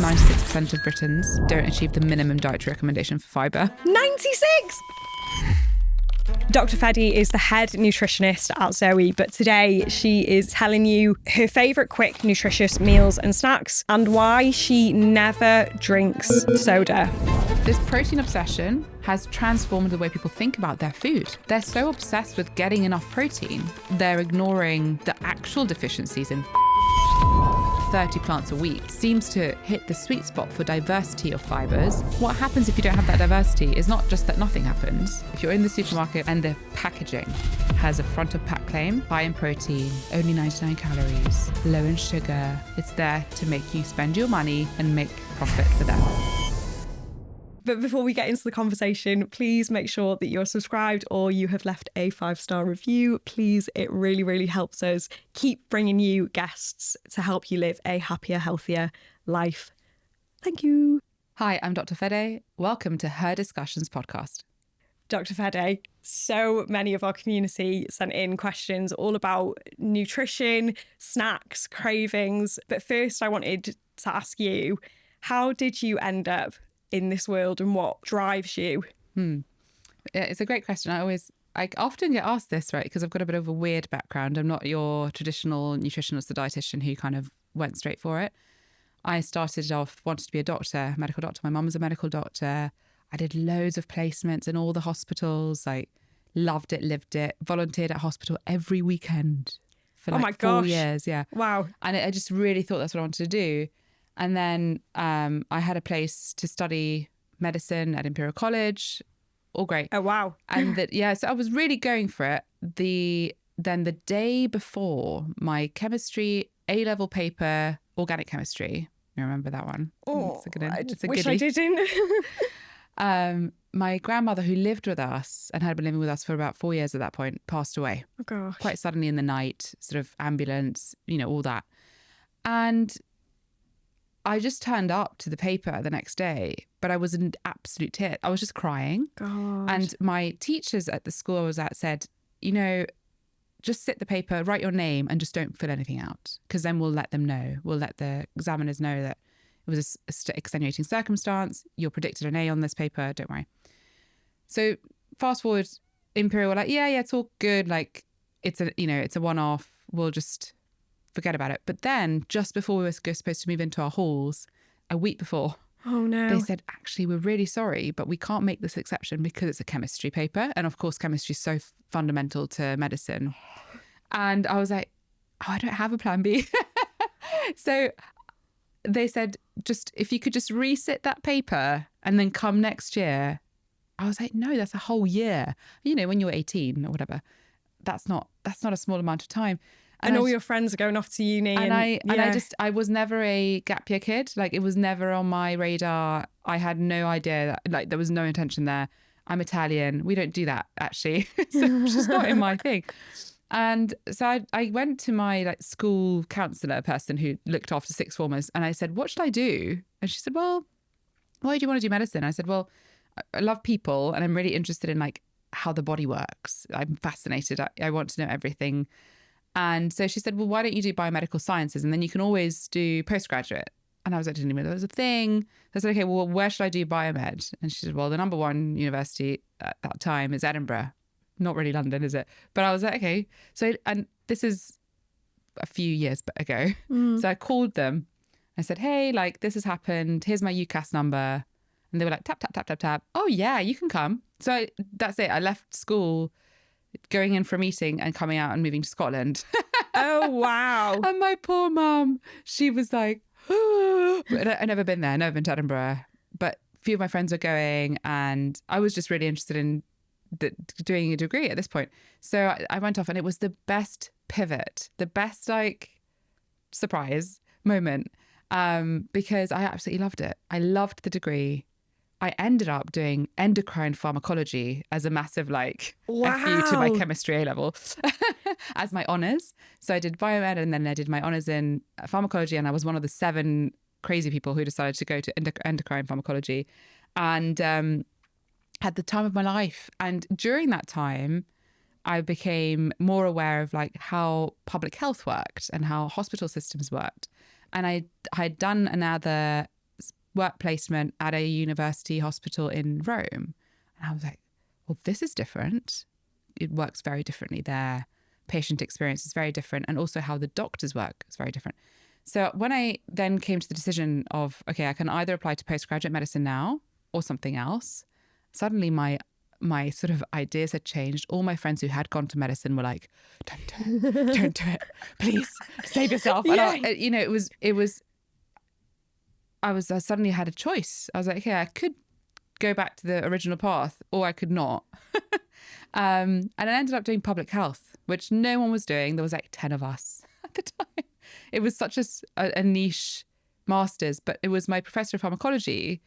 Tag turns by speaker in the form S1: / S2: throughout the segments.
S1: 96% of Britons don't achieve the minimum dietary recommendation for fibre.
S2: 96! Dr. Fedi is the head nutritionist at Zoe, but today she is telling you her favourite quick, nutritious meals and snacks and why she never drinks soda.
S1: This protein obsession has transformed the way people think about their food. They're so obsessed with getting enough protein, they're ignoring the actual deficiencies in 30 plants a week. Seems to hit the sweet spot for diversity of fibres. What happens if you don't have that diversity is not just that nothing happens. If you're in the supermarket and the packaging has a front of pack claim, high in protein, only 99 calories, low in sugar, it's there to make you spend your money and make profit for them.
S2: But before we get into the conversation, please make sure that you're subscribed or you have left a 5-star review. Please, it really, really helps us keep bringing you guests to help you live a happier, healthier life. Thank you.
S1: Hi, I'm Dr. Fede. Welcome to Her Discussions podcast.
S2: Dr. Fede, so many of our community sent in questions all about nutrition, snacks, cravings. But first, I wanted to ask you, how did you end up in this world and what drives you?
S1: It's a great question. I often get asked this, right? Because I've got a bit of a weird background. I'm not your traditional nutritionist or dietitian who kind of went straight for it. I started off, wanted to be a doctor, medical doctor. My mum was a medical doctor. I did loads of placements in all the hospitals. Like, loved it, lived it, volunteered at hospital every weekend for like 4 years. Yeah.
S2: Wow.
S1: And I just really thought that's what I wanted to do. And then I had a place to study medicine at Imperial College. All great.
S2: Oh, wow.
S1: And so I was really going for it. Then the day before my chemistry A-level paper, organic chemistry. You remember that one?
S2: Oh, I wish
S1: goodie.
S2: I didn't.
S1: My grandmother, who lived with us and had been living with us for about 4 years at that point, passed away.
S2: Oh, gosh.
S1: Quite suddenly in the night, sort of ambulance, all that. And I just turned up to the paper the next day, but I was in absolute tears. I was just crying.
S2: God.
S1: And my teachers at the school I was at said, just sit the paper, write your name and just don't fill anything out, because then we'll let them know. We'll let the examiners know that it was a extenuating circumstance. You're predicted an A on this paper. Don't worry. So fast forward, Imperial were like, yeah, it's all good. Like, it's a one-off. We'll just forget about it. But then just before we were supposed to move into our halls, a week before,
S2: oh no,
S1: they said, actually, we're really sorry, but we can't make this exception because it's a chemistry paper. And of course, chemistry is so fundamental to medicine. And I was like, I don't have a plan B. So they said, just if you could just resit that paper and then come next year. I was like, no, that's a whole year. When you're 18 or whatever, that's not a small amount of time.
S2: And all your friends are going off to uni.
S1: And I was never a gap year kid. Like, it was never on my radar. I had no idea that, there was no intention there. I'm Italian. We don't do that, actually. So it's just not in my thing. And so I went to my school counsellor person who looked after sixth formers, and I said, what should I do? And she said, well, why do you want to do medicine? I said, well, I love people and I'm really interested in how the body works. I'm fascinated. I want to know everything. And so she said, well, why don't you do biomedical sciences? And then you can always do postgraduate. And I was like, I didn't even know there was a thing. I said, okay, well, where should I do biomed? And she said, well, the number one university at that time is Edinburgh. Not really London, is it? But I was like, okay. So, and this is a few years ago. So I called them. I said, hey, this has happened. Here's my UCAS number. And they were like, tap, tap, tap, tap, tap. Oh, yeah, you can come. So that's it. I left school, going in for a meeting and coming out and moving to Scotland.
S2: Oh, wow.
S1: And my poor mum, she was like, oh. I've never been there, never been to Edinburgh. But a few of my friends were going and I was just really interested in doing a degree at this point. So I went off and it was the best pivot, the best surprise moment, because I absolutely loved it. I loved the degree. I ended up doing endocrine pharmacology as a massive
S2: wow.
S1: FU to my chemistry A-level as my honours. So I did biomed and then I did my honours in pharmacology, and I was one of the 7 crazy people who decided to go to endocrine pharmacology, and had the time of my life. And during that time, I became more aware of how public health worked and how hospital systems worked. And I had done another work placement at a university hospital in Rome. And I was like, well, this is different. It works very differently there. Patient experience is very different. And also how the doctors work is very different. So when I then came to the decision of, okay, I can either apply to postgraduate medicine now or something else, suddenly my sort of ideas had changed. All my friends who had gone to medicine were like, don't do it, don't do it, please save yourself. And I suddenly had a choice. I was like, okay, I could go back to the original path or I could not. And I ended up doing public health, which no one was doing. There was like 10 of us at the time. It was such a niche master's, but it was my professor of pharmacology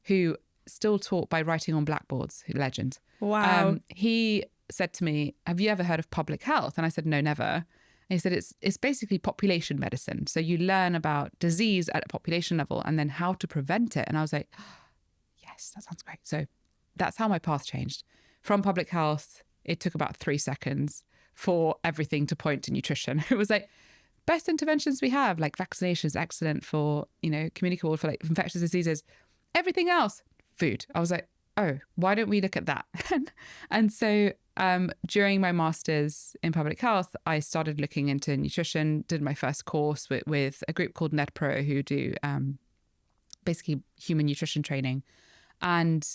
S1: who still taught by writing on blackboards, legend.
S2: Wow.
S1: He said to me, have you ever heard of public health? And I said, no, never. And he said, it's basically population medicine. So you learn about disease at a population level and then how to prevent it. And I was like, oh, yes, that sounds great. So that's how my path changed. From public health, it took about 3 seconds for everything to point to nutrition. It was like, best interventions we have, like vaccinations, excellent for, communicable, for like infectious diseases. Everything else, food. I was like, oh, why don't we look at that? And so during my master's in public health, I started looking into nutrition, did my first course with a group called NedPro who do basically human nutrition training. And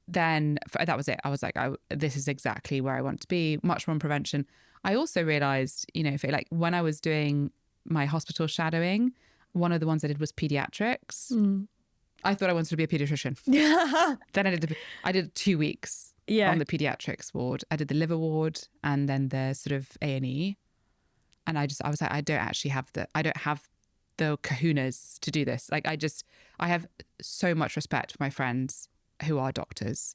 S1: then that was it. I was like, this is exactly where I want to be, much more in prevention. I also realized, when I was doing my hospital shadowing, one of the ones I did was pediatrics. I thought I wanted to be a pediatrician. Then I did 2 weeks on the pediatrics ward. I did the liver ward and then the sort of A&E. And I was like, I don't have the kahunas to do this. Like I have so much respect for my friends who are doctors.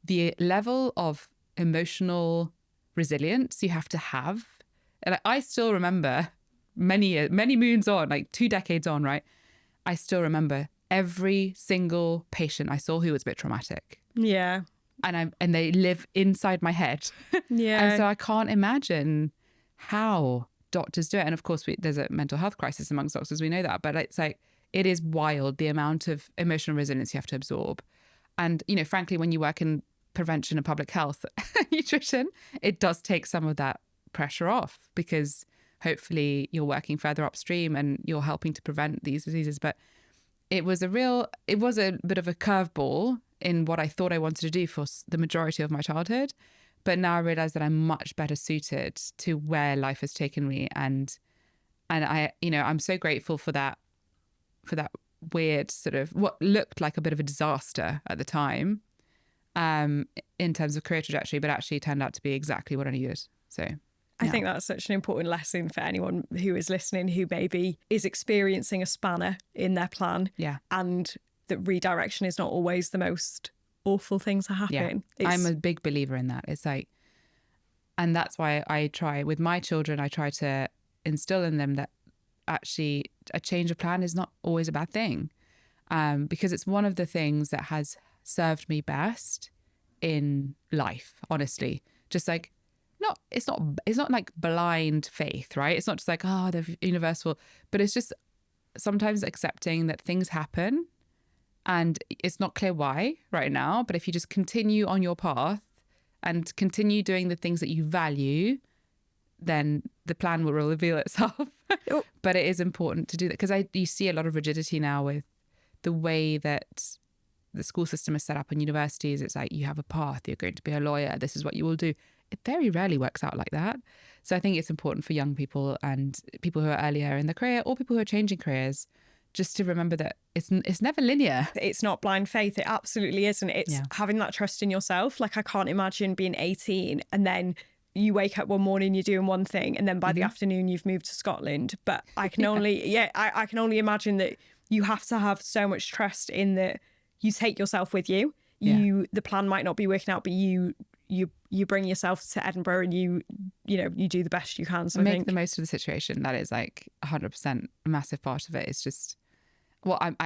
S1: The level of emotional resilience you have to have. And I still remember many moons on, like 2 decades on, right? I still remember every single patient I saw who was a bit traumatic.
S2: Yeah.
S1: And they live inside my head.
S2: Yeah.
S1: And so I can't imagine how doctors do it. And of course, there's a mental health crisis amongst doctors. We know that. But it's like, it is wild, the amount of emotional resilience you have to absorb. And, frankly, when you work in prevention and public health nutrition, it does take some of that pressure off because hopefully you're working further upstream and you're helping to prevent these diseases. But it was a bit of a curveball in what I thought I wanted to do for the majority of my childhood. But now I realize that I'm much better suited to where life has taken me. And I'm so grateful for that weird sort of what looked like a bit of a disaster at the time in terms of career trajectory, but actually turned out to be exactly what I needed. So
S2: I think that's such an important lesson for anyone who is listening who maybe is experiencing a spanner in their plan.
S1: Yeah.
S2: And that redirection is not always the most awful thing to happen.
S1: Yeah. I'm a big believer in that. It's like, and that's why I try with my children, I try to instill in them that actually a change of plan is not always a bad thing. Because it's one of the things that has served me best in life, honestly. Just like, it's not like blind faith, right? It's not just like, the universal, but it's just sometimes accepting that things happen and it's not clear why right now. But if you just continue on your path and continue doing the things that you value, then the plan will reveal itself. But it is important to do that because you see a lot of rigidity now with the way that the school system is set up in universities. It's like you have a path, you're going to be a lawyer, this is what you will do. It very rarely works out like that. So I think it's important for young people and people who are earlier in their career or people who are changing careers just to remember that it's never linear.
S2: It's not blind faith. It absolutely isn't. It's having that trust in yourself. Like I can't imagine being 18 and then you wake up one morning, you're doing one thing, and then by the afternoon you've moved to Scotland. But I can only, I can only imagine that you have to have so much trust in that you take yourself with you. The plan might not be working out, but you bring yourself to Edinburgh and you do the best you can. So
S1: make the most of the situation. That is like 100% a massive part of it. It's just, Well, I'm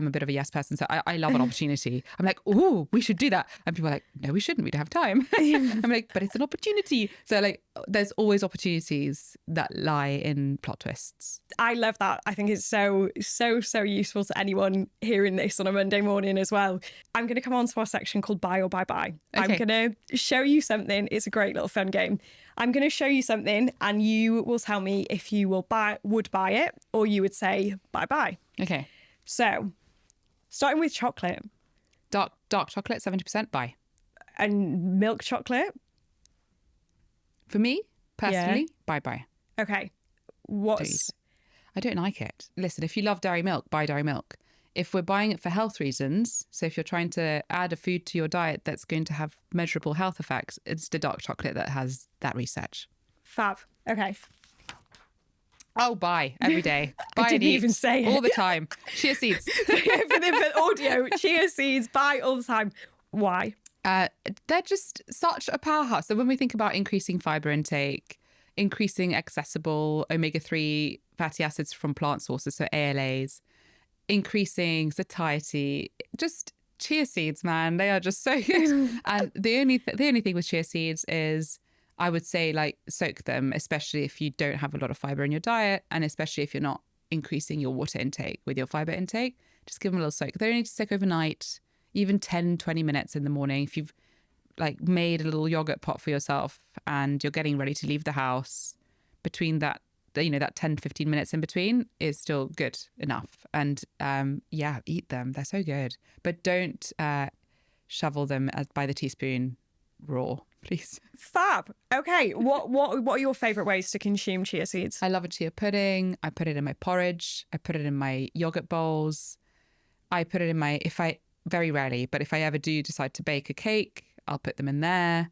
S1: a bit of a yes person. So I love an opportunity. I'm like, oh, we should do that. And people are like, no, we shouldn't. We don't have time. I'm like, but it's an opportunity. So like, there's always opportunities that lie in plot twists.
S2: I love that. I think it's so useful to anyone hearing this on a Monday morning as well. I'm going to come on to our section called Buy or Bye Bye. I'm going to show you something. It's a great little fun game. I'm going to show you something and you will tell me if you would buy it or you would say bye bye.
S1: Okay.
S2: So, starting with chocolate.
S1: Dark chocolate, 70%, buy.
S2: And milk chocolate?
S1: For me, personally, bye.
S2: Okay.
S1: I don't like it. Listen, if you love dairy milk, buy dairy milk. If we're buying it for health reasons, so if you're trying to add a food to your diet that's going to have measurable health effects, it's the dark chocolate that has that research.
S2: Fab. Okay.
S1: Oh, buy every day. Buy
S2: I didn't even say
S1: all
S2: it.
S1: the time. Chia seeds.
S2: for the audio, chia seeds, buy all the time. Why?
S1: They're just such a powerhouse. So when we think about increasing fiber intake, increasing accessible omega-3 fatty acids from plant sources, so ALAs, increasing satiety, just chia seeds, man, they are just so good. And the only thing with chia seeds is I would say like soak them, especially if you don't have a lot of fiber in your diet, and especially if you're not increasing your water intake with your fiber intake. Just give them a little soak. They don't need to soak overnight, even 10-20 minutes in the morning. If you've like made a little yogurt pot for yourself and you're getting ready to leave the house, between that, that 10-15 minutes in between is still good enough. And eat them. They're so good. But don't shovel them by the teaspoon raw, please.
S2: Fab. Okay. What are your favourite ways to consume chia seeds?
S1: I love a chia pudding. I put it in my porridge. I put it in my yogurt bowls. I put it in very rarely, but if I ever do decide to bake a cake, I'll put them in there.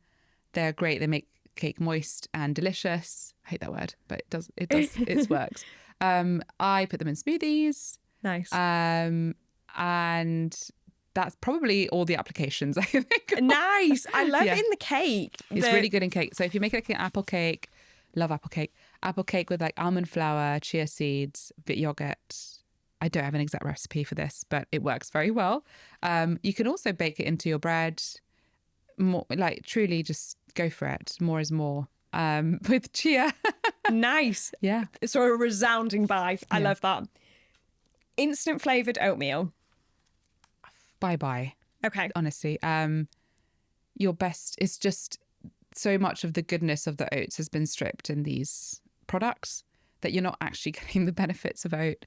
S1: They're great. They make cake moist and delicious. I hate that word, but it works. I put them in smoothies.
S2: Nice.
S1: And that's probably all the applications I can think of.
S2: Nice. I love it in the cake.
S1: It's really good in cake. So if you make like an apple cake, love apple cake with like almond flour, chia seeds, a bit yogurt. I don't have an exact recipe for this, but it works very well. You can also bake it into your bread. More like truly just go for it. More is more. With chia.
S2: Nice.
S1: Yeah.
S2: So a resounding buy. I love that. Instant flavoured oatmeal.
S1: Bye.
S2: Okay.
S1: Honestly. Your best is just so much of the goodness of the oats has been stripped in these products that you're not actually getting the benefits of oat.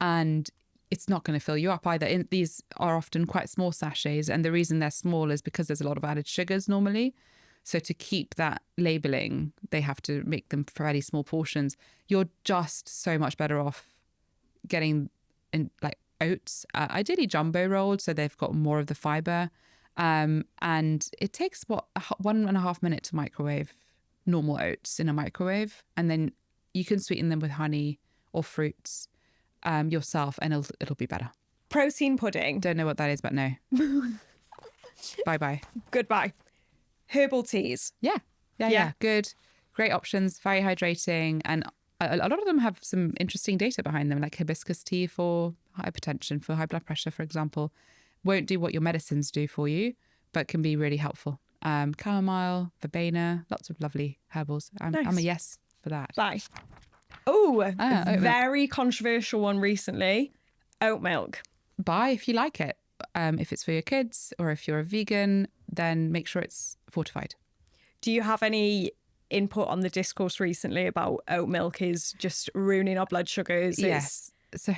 S1: And it's not going to fill you up either. These are often quite small sachets. And the reason they're small is because there's a lot of added sugars normally. So to keep that labeling, they have to make them fairly small portions. You're just so much better off getting in like oats, ideally jumbo rolled, so they've got more of the fiber. And it takes 1.5 minutes to microwave normal oats in a microwave. And then you can sweeten them with honey or fruits yourself, and it'll be better.
S2: Protein pudding.
S1: Don't know what that is, but no. Bye.
S2: Goodbye. Herbal teas.
S1: Yeah. Good. Great options. Very hydrating. And a lot of them have some interesting data behind them, like hibiscus tea for hypertension, for high blood pressure, for example. Won't do what your medicines do for you, but can be really helpful. Chamomile, verbena, lots of lovely herbals. I'm a yes for that.
S2: Bye. Oh, very controversial one recently. Oat milk.
S1: Buy if you like it. If it's for your kids or if you're a vegan, then make sure it's fortified.
S2: Do you have any input on the discourse recently about oat milk is just ruining our blood sugars?
S1: Yes. So,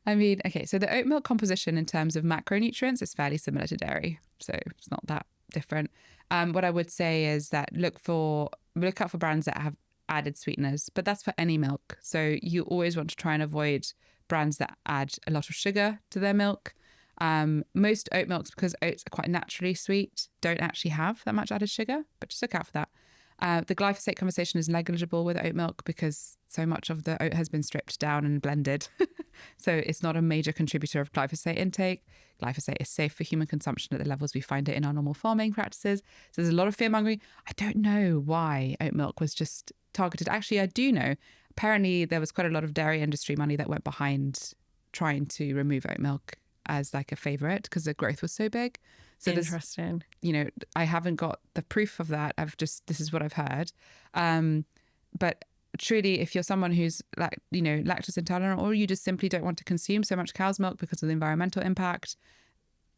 S1: I mean, okay, so the oat milk composition in terms of macronutrients is fairly similar to dairy. So it's not that different. What I would say is that look out for brands that have added sweeteners, but that's for any milk. So you always want to try and avoid brands that add a lot of sugar to their milk. Most oat milks, because oats are quite naturally sweet, don't actually have that much added sugar, but just look out for that. The glyphosate conversation is negligible with oat milk because so much of the oat has been stripped down and blended. So it's not a major contributor of glyphosate intake. Glyphosate is safe for human consumption at the levels we find it in our normal farming practices. So there's a lot of fear mongering. I don't know why oat milk was just targeted. Actually, I do know. Apparently, there was quite a lot of dairy industry money that went behind trying to remove oat milk as like a favorite because the growth was so big. So
S2: Interesting.
S1: I haven't got the proof of that. This is what I've heard. But truly, if you're someone who's lactose intolerant, or you just simply don't want to consume so much cow's milk because of the environmental impact,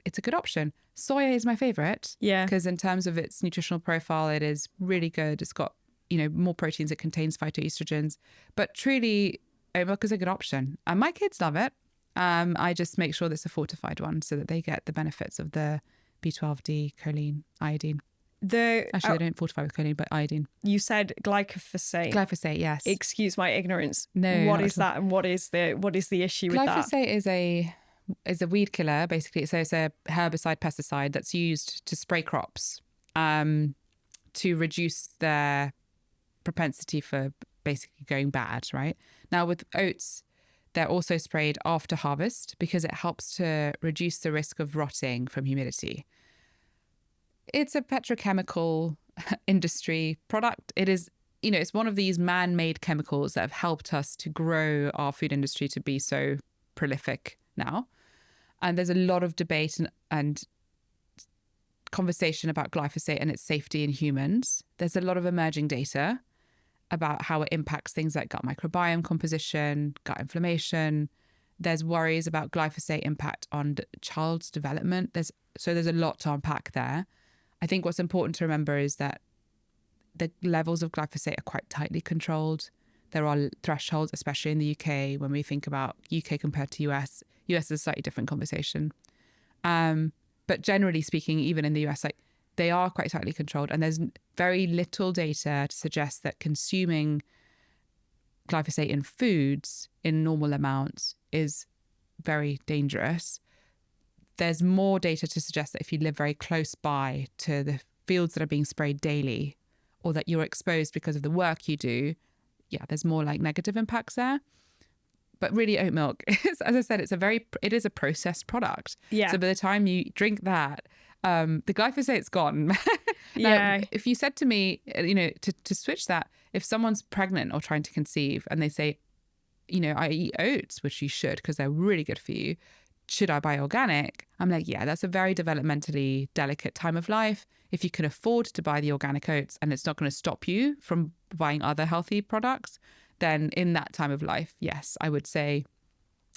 S1: it's a good option. Soya is my favorite.
S2: Yeah.
S1: Because in terms of its nutritional profile, it is really good. It's got, more proteins. It contains phytoestrogens. But truly, oat milk is a good option. And my kids love it. I just make sure that it's a fortified one so that they get the benefits of the B12D, choline, iodine. Actually, they don't fortify with choline, but iodine.
S2: You said glyphosate.
S1: Glyphosate, yes.
S2: Excuse my ignorance.
S1: No.
S2: What is that, and what is the issue with that?
S1: Glyphosate is a weed killer, basically. So it's a herbicide pesticide that's used to spray crops to reduce their propensity for basically going bad, right? Now with oats, they're also sprayed after harvest because it helps to reduce the risk of rotting from humidity. It's a petrochemical industry product. It is, it's one of these man-made chemicals that have helped us to grow our food industry to be so prolific now. And there's a lot of debate and conversation about glyphosate and its safety in humans. There's a lot of emerging data about how it impacts things like gut microbiome composition, gut inflammation. There's worries about glyphosate impact on child's development. There's a lot to unpack there. I think what's important to remember is that the levels of glyphosate are quite tightly controlled. There are thresholds, especially in the UK, when we think about UK compared to US. US is a slightly different conversation. But generally speaking, even in the US, they are quite tightly controlled. And there's very little data to suggest that consuming glyphosate in foods in normal amounts is very dangerous. There's more data to suggest that if you live very close by to the fields that are being sprayed daily, or that you're exposed because of the work you do, there's more negative impacts there. But really, oat milk is, as I said, it is a processed product.
S2: Yeah.
S1: So by the time you drink that, the glyphosate's gone.
S2: Yeah.
S1: If you said to me, to switch that, if someone's pregnant or trying to conceive and they say, I eat oats, which you should because they're really good for you, should I buy organic? I'm like, yeah, that's a very developmentally delicate time of life. If you can afford to buy the organic oats and it's not going to stop you from buying other healthy products, then in that time of life, yes, I would say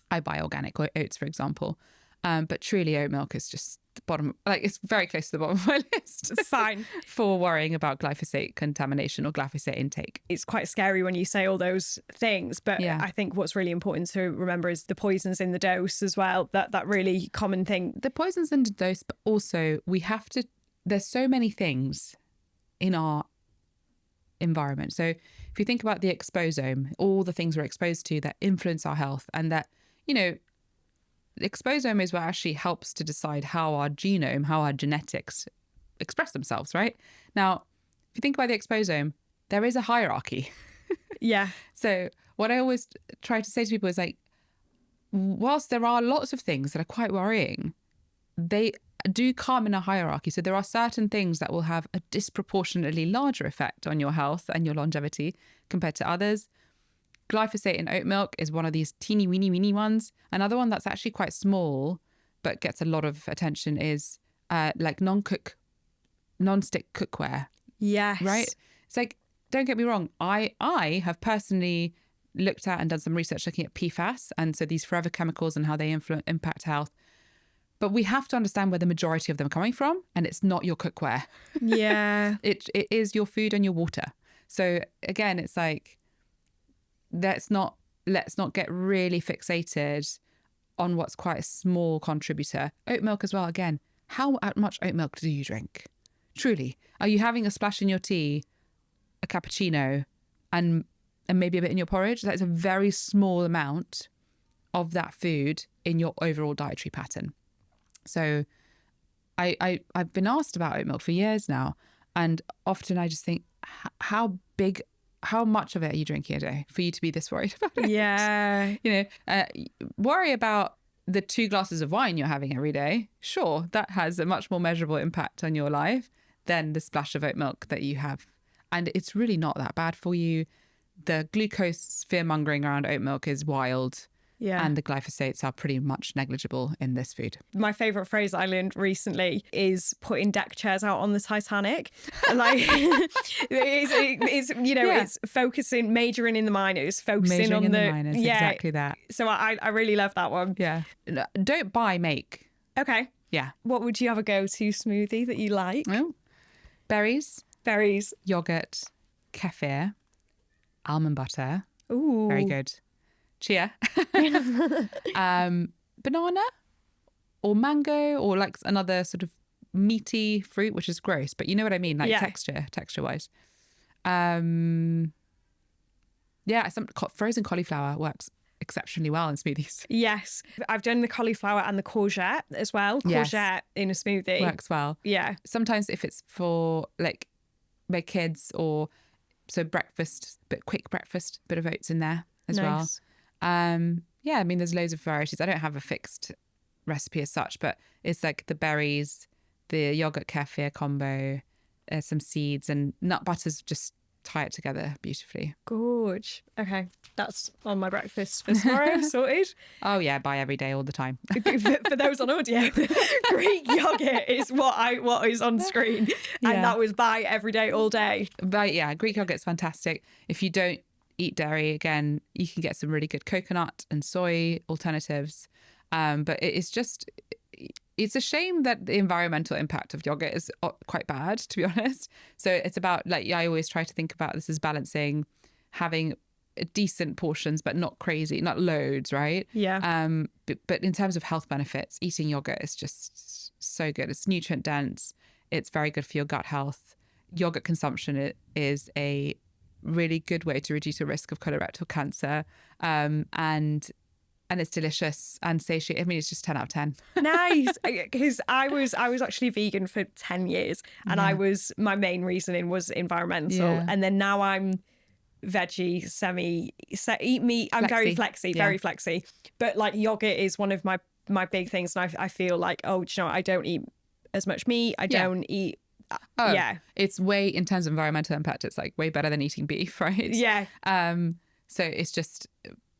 S1: I buy organic oats, for example. But truly, oat milk is just the bottom, it's very close to the bottom of my list.
S2: Fine.
S1: For worrying about glyphosate contamination or glyphosate intake.
S2: It's quite scary when you say all those things, but
S1: Yeah.
S2: I think what's really important to remember is the poisons in the dose as well. That really common thing.
S1: The poisons in the dose, but also there's so many things in our environment. So if you think about the exposome, all the things we're exposed to that influence our health, and that, the exposome is what actually helps to decide how our genome, how our genetics express themselves, right? Now, if you think about the exposome, there is a hierarchy.
S2: Yeah.
S1: So what I always try to say to people is whilst there are lots of things that are quite worrying, they do come in a hierarchy. So there are certain things that will have a disproportionately larger effect on your health and your longevity compared to others. Glyphosate in oat milk is one of these teeny weeny ones. Another one that's actually quite small but gets a lot of attention is non-stick cookware.
S2: Yes.
S1: Right? It's don't get me wrong. I have personally looked at and done some research looking at PFAS, and so these forever chemicals and how they impact health. But we have to understand where the majority of them are coming from, and it's not your cookware.
S2: Yeah.
S1: It is your food and your water. So again, it's let's not get really fixated on what's quite a small contributor. Oat milk as well. Again, how much oat milk do you drink? Truly, are you having a splash in your tea, a cappuccino, and maybe a bit in your porridge? That's a very small amount of that food in your overall dietary pattern. So I've been asked about oat milk for years now, and often I just think, how much of it are you drinking a day for you to be this worried about it?
S2: Yeah.
S1: Worry about the 2 glasses of wine you're having every day. Sure, that has a much more measurable impact on your life than the splash of oat milk that you have. And it's really not that bad for you. The glucose fear mongering around oat milk is wild.
S2: Yeah.
S1: And the glyphosates are pretty much negligible in this food.
S2: My favourite phrase I learned recently is putting deck chairs out on the Titanic. Like, it's focusing, majoring in the minors, focusing
S1: Majoring
S2: on
S1: in the minors, exactly that.
S2: So I really love that one.
S1: Yeah. Don't buy, make.
S2: Okay.
S1: Yeah.
S2: What would you have a go-to smoothie that you like?
S1: Oh, berries, yogurt, kefir, almond butter.
S2: Ooh.
S1: Very good. Chia. Banana or mango or like another sort of meaty fruit, which is gross, but you know what I mean, like texture-wise. Some frozen cauliflower works exceptionally well in smoothies.
S2: Yes. I've done the cauliflower and the courgette as well. Courgette in a smoothie.
S1: Works well.
S2: Yeah.
S1: Sometimes if it's for like my kids or so breakfast, but quick breakfast, bit of oats in there as well. I mean, there's loads of varieties. I don't have a fixed recipe as such, but it's like the berries, the yogurt kefir combo, some seeds and nut butters just tie it together beautifully.
S2: Gorge. Okay, that's on my breakfast for tomorrow. Sorted.
S1: Oh yeah, buy every day, all the time.
S2: For those on audio, Greek yogurt is what is on screen, and that was buy every day, all day.
S1: But yeah, Greek yogurt's fantastic. If you don't eat dairy, again, you can get some really good coconut and soy alternatives. But it's a shame that the environmental impact of yogurt is quite bad, to be honest. So it's about, like, I always try to think about this as balancing, having decent portions, but not crazy, not loads, right?
S2: Yeah.
S1: But in terms of health benefits, eating yogurt is just so good. It's nutrient dense. It's very good for your gut health. Yogurt consumption is a really good way to reduce the risk of colorectal cancer. And it's delicious and satiating. I mean, it's just 10 out of 10.
S2: Nice. Because I was actually vegan for 10 years and my main reasoning was environmental. Yeah. And then now I'm veggie, eat meat. I'm very flexy. But like yogurt is one of my big things. And I feel like, I don't eat as much meat. I don't eat.
S1: It's way, in terms of environmental impact, it's like way better than eating beef, right?
S2: Yeah.
S1: So it's just,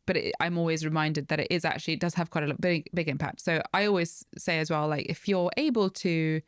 S1: but I'm always reminded that it does have quite a big impact. So I always say as well, like, if you're able to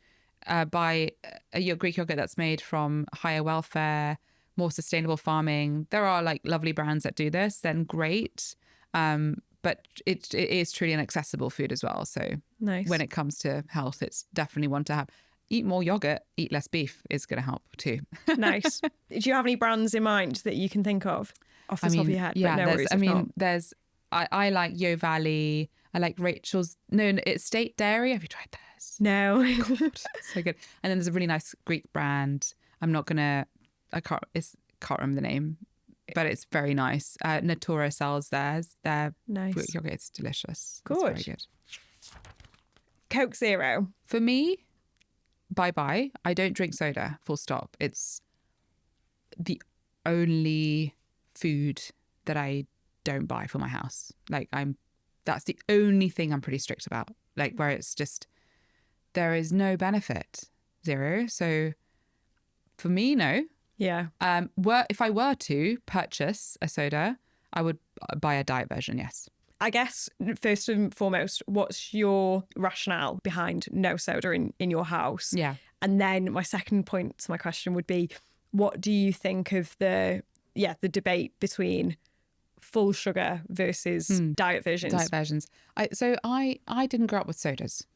S1: buy a Greek yogurt that's made from higher welfare, more sustainable farming, there are like lovely brands that do this, then great. But it is truly an accessible food as well. So
S2: nice.
S1: When it comes to health, it's definitely one to have. Eat more yogurt, eat less beef is going to help too.
S2: Nice. Do you have any brands in mind that you can think of off the top of your head?
S1: Yeah,
S2: but no
S1: there's I like Yo Valley. I like Rachel's. No, it's State Dairy. Have you tried theirs?
S2: No.
S1: God, so good. And then there's a really nice Greek brand. I can't remember the name, but it's very nice. Natura sells theirs. Their
S2: nice
S1: Greek yogurt. It's delicious.
S2: Good.
S1: It's very good.
S2: Coke Zero.
S1: For me, bye. I don't drink soda, full stop. It's the only food that I don't buy for my house. Like, that's the only thing I'm pretty strict about. Like, where it's just, there is no benefit, zero. So for me, no.
S2: Yeah.
S1: If I were to purchase a soda, I would buy a diet version, yes.
S2: I guess, first and foremost, what's your rationale behind no soda in your house?
S1: Yeah.
S2: And then my second point to my question would be, what do you think of the debate between full sugar versus diet versions?
S1: Diet versions. I didn't grow up with sodas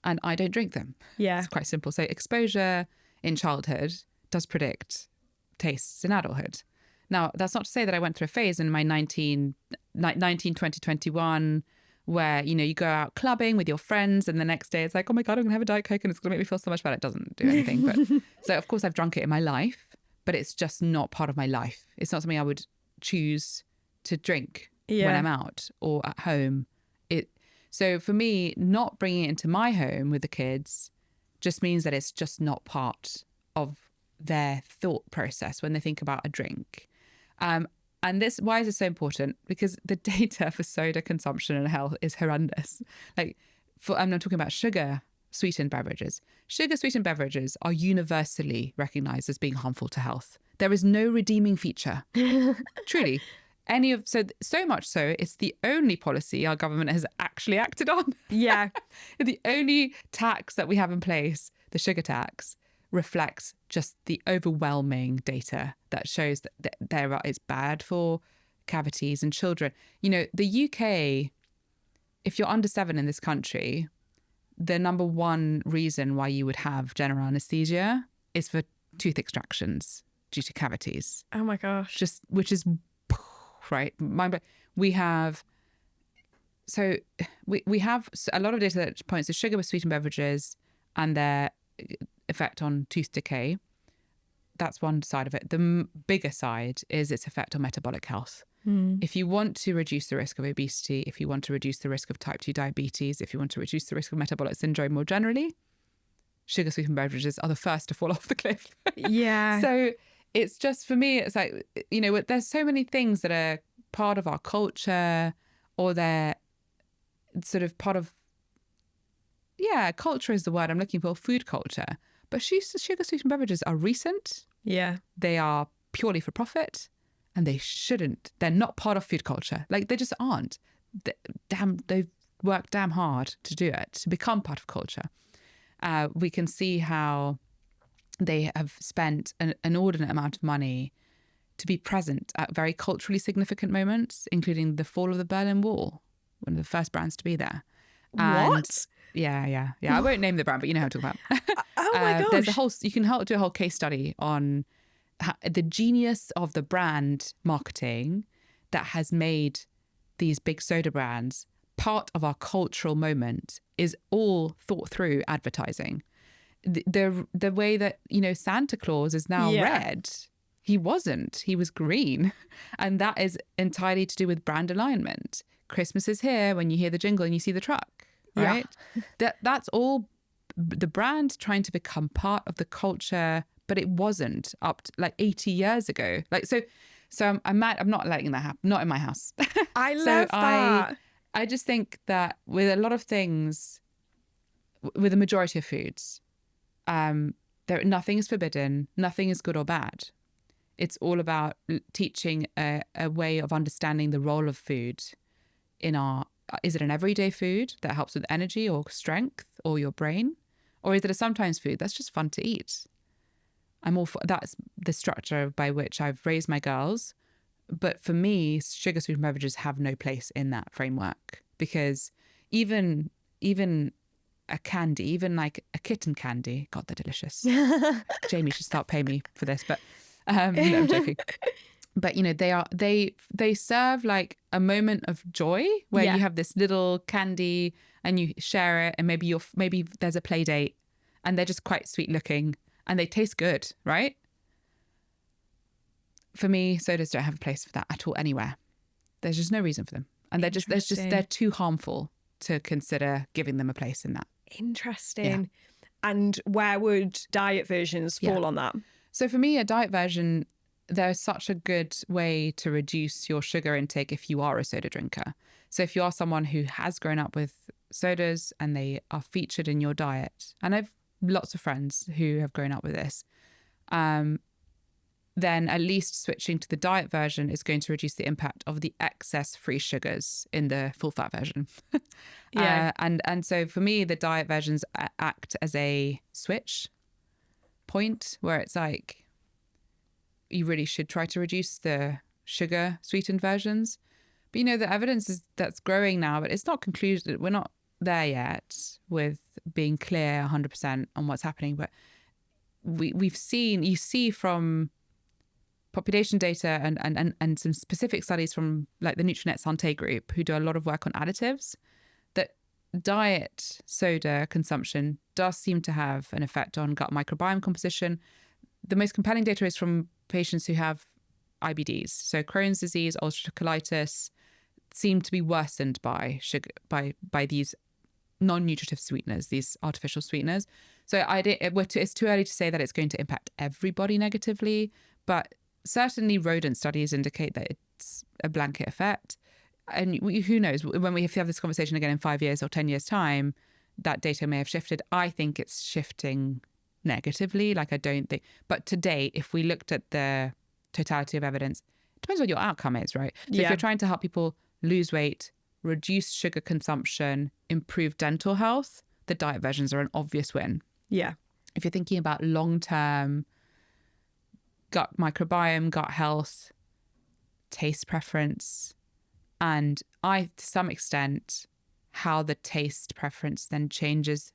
S1: and I don't drink them.
S2: Yeah.
S1: It's quite simple. So exposure in childhood does predict tastes in adulthood. Now, that's not to say that I went through a phase in my 20, 21, where, you go out clubbing with your friends and the next day it's like, oh my God, I'm going to have a Diet Coke and it's going to make me feel so much better. It doesn't do anything. But so, of course, I've drunk it in my life, but it's just not part of my life. It's not something I would choose to drink when I'm out or at home. So for me, not bringing it into my home with the kids just means that it's just not part of their thought process when they think about a drink. And why is it so important? Because the data for soda consumption and health is horrendous. Like, I'm not talking about sugar-sweetened beverages. Sugar-sweetened beverages are universally recognized as being harmful to health. There is no redeeming feature. Truly. so much so, it's the only policy our government has actually acted on.
S2: Yeah.
S1: The only tax that we have in place, the sugar tax, reflects just the overwhelming data that shows that it's bad for cavities in children. You know, the UK, if you're under 7 in this country, the number one reason why you would have general anesthesia is for tooth extractions due to cavities.
S2: Oh my gosh.
S1: Which is right. We have a lot of data that points to sugar with sweetened beverages and their effect on tooth decay. That's one side of it. The bigger side is its effect on metabolic health. If you want to reduce the risk of obesity, if you want to reduce the risk of type 2 diabetes, if you want to reduce the risk of metabolic syndrome more generally, sugar sweetened beverages are the first to fall off the cliff.
S2: Yeah.
S1: So it's just, for me, it's like, you know, there's so many things that are part of our culture, or they're sort of part of, culture is the word I'm looking for, food culture. But sugar sweetened beverages are recent.
S2: Yeah.
S1: They are purely for profit. And they're not part of food culture. Like, they just aren't. They've worked damn hard to do it, to become part of culture. We can see how they have spent an inordinate amount of money to be present at very culturally significant moments, including the fall of the Berlin Wall, one of the first brands to be there.
S2: What?
S1: Yeah. I won't name the brand, but you know how to talk about.
S2: Oh my gosh.
S1: You can do a whole case study on the genius of the brand marketing that has made these big soda brands part of our cultural moment is all thought through advertising. The way that, you know, Santa Claus is now red. He wasn't. He was green. And that is entirely to do with brand alignment. Christmas is here when you hear the jingle and you see the truck, right? Yeah. That's all the brand trying to become part of the culture. But it wasn't up to like 80 years ago. Like, so I'm mad. I'm not letting that happen. Not in my house.
S2: I love that.
S1: I just think that with a lot of things, with the majority of foods, nothing is forbidden. Nothing is good or bad. It's all about teaching a way of understanding the role of food in is it an everyday food that helps with energy or strength or your brain? Or is it a sometimes food that's just fun to eat? That's the structure by which I've raised my girls. But for me, sugar sweetened beverages have no place in that framework, because even a candy, even like a kitten candy, God, they're delicious. Jamie should start paying me for this, but no, I'm joking. But you know, they serve like a moment of joy where you have this little candy and you share it, and maybe there's a play date, and they're just quite sweet looking. And they taste good, right? For me, sodas don't have a place for that at all anywhere. There's just no reason for them. And they're too harmful to consider giving them a place in that.
S2: Interesting.
S1: Yeah.
S2: And where would diet versions fall on that?
S1: So for me, a diet version, there's such a good way to reduce your sugar intake if you are a soda drinker. So if you are someone who has grown up with sodas and they are featured in your diet, and I've lots of friends who have grown up with this, then at least switching to the diet version is going to reduce the impact of the excess free sugars in the full fat version. And so for me, the diet versions act as a switch point where it's like, you really should try to reduce the sugar sweetened versions. But you know, the evidence that's growing now, but it's not concluded. We're not there yet with being clear 100% on what's happening, but you see from population data and some specific studies from like the Nutritious Santé group, who do a lot of work on additives, that diet soda consumption does seem to have an effect on gut microbiome composition. The most compelling data is from patients who have IBDs, so Crohn's disease, ulcerative colitis, seem to be worsened by sugar, by these non-nutritive sweeteners, these artificial sweeteners. So it's too early to say that it's going to impact everybody negatively, but certainly rodent studies indicate that it's a blanket effect. And who knows, when we have this conversation again in 5 years or 10 years time, that data may have shifted. I think it's shifting negatively. Like, I don't think, but to date, if we looked at the totality of evidence, depends what your outcome is, right? So if you're trying to help people lose weight, reduce sugar consumption, improve dental health, the diet versions are an obvious win.
S2: Yeah.
S1: If you're thinking about long-term gut microbiome, gut health, taste preference, and to some extent, how the taste preference then changes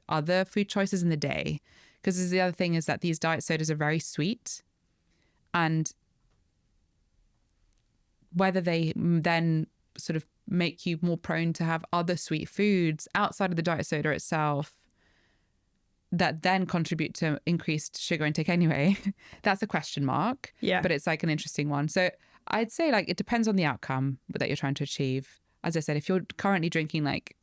S1: other food choices in the day. Because the other thing is that these diet sodas are very sweet, and whether they then sort of make you more prone to have other sweet foods outside of the diet soda itself that then contribute to increased sugar intake anyway, that's a question mark.
S2: Yeah.
S1: But it's like an interesting one. So I'd say like it depends on the outcome that you're trying to achieve. As I said, if you're currently drinking like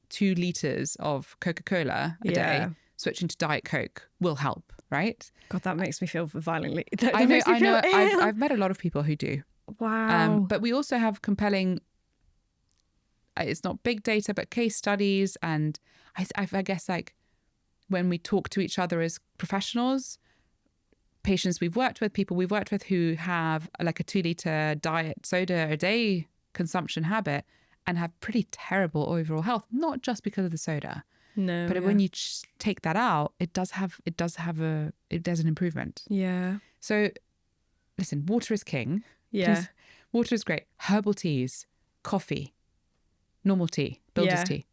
S1: 2 liters of Coca-Cola a day, switching to Diet Coke will help, right?
S2: God, that makes me feel violently.
S1: I know. I've met a lot of people who do.
S2: Wow.
S1: But we also have compelling, it's not big data, but case studies. And I guess like when we talk to each other as professionals, patients we've worked with, people we've worked with who have like a 2-liter diet soda a day consumption habit and have pretty terrible overall health, not just because of the soda.
S2: No.
S1: But when you take that out, there's an improvement.
S2: Yeah.
S1: So listen, water is king.
S2: Yeah.
S1: Water is great. Herbal teas, coffee, normal tea, builder's tea.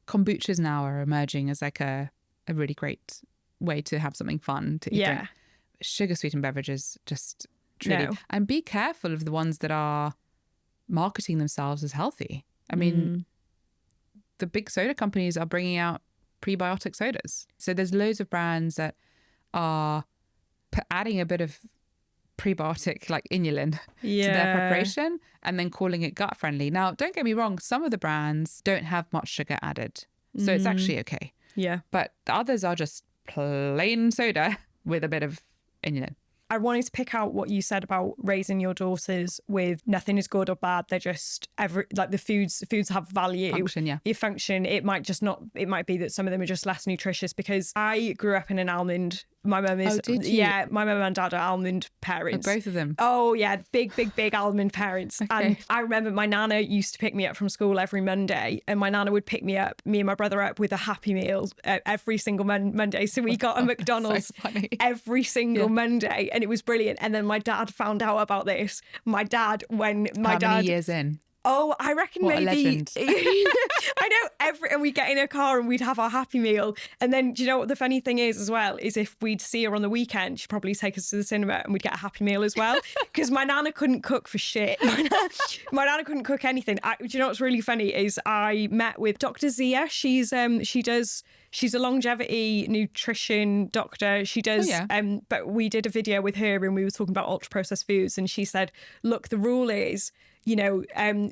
S1: Kombuchas now are emerging as like a really great way to have something fun to drink. Sugar sweetened beverages, just truly. No. And be careful of the ones that are marketing themselves as healthy. I mean, the big soda companies are bringing out prebiotic sodas. So there's loads of brands that are adding a bit of prebiotic like inulin to their preparation and then calling it gut friendly. Now, don't get me wrong, some of the brands don't have much sugar added. So it's actually okay.
S2: Yeah.
S1: But the others are just plain soda with a bit of inulin.
S2: I wanted to pick out what you said about raising your daughters with nothing is good or bad. They're just the foods have value.
S1: Function, yeah.
S2: Your function, it might be that some of them are just less nutritious, because I grew up in an almond. My mum is, my mum and dad are almond parents.
S1: Oh, both of them?
S2: Oh, yeah, big almond parents. Okay. And I remember my nana used to pick me up from school every Monday, and my nana would pick me and my brother up with a Happy Meal every single Monday. So we got a McDonald's every single Monday, and it was brilliant. And then my dad found out about this. How many
S1: years in?
S2: Oh, I reckon
S1: what
S2: maybe.
S1: A legend.
S2: I know, and we'd get in a car and we'd have our Happy Meal. And then, do you know what the funny thing is as well? Is if we'd see her on the weekend, she'd probably take us to the cinema and we'd get a Happy Meal as well. Because my nana couldn't cook for shit. My nana couldn't cook anything. Do you know what's really funny is I met with Dr. Zia. She's a longevity nutrition doctor. She does, but we did a video with her and we were talking about ultra processed foods. And she said, look, the rule is,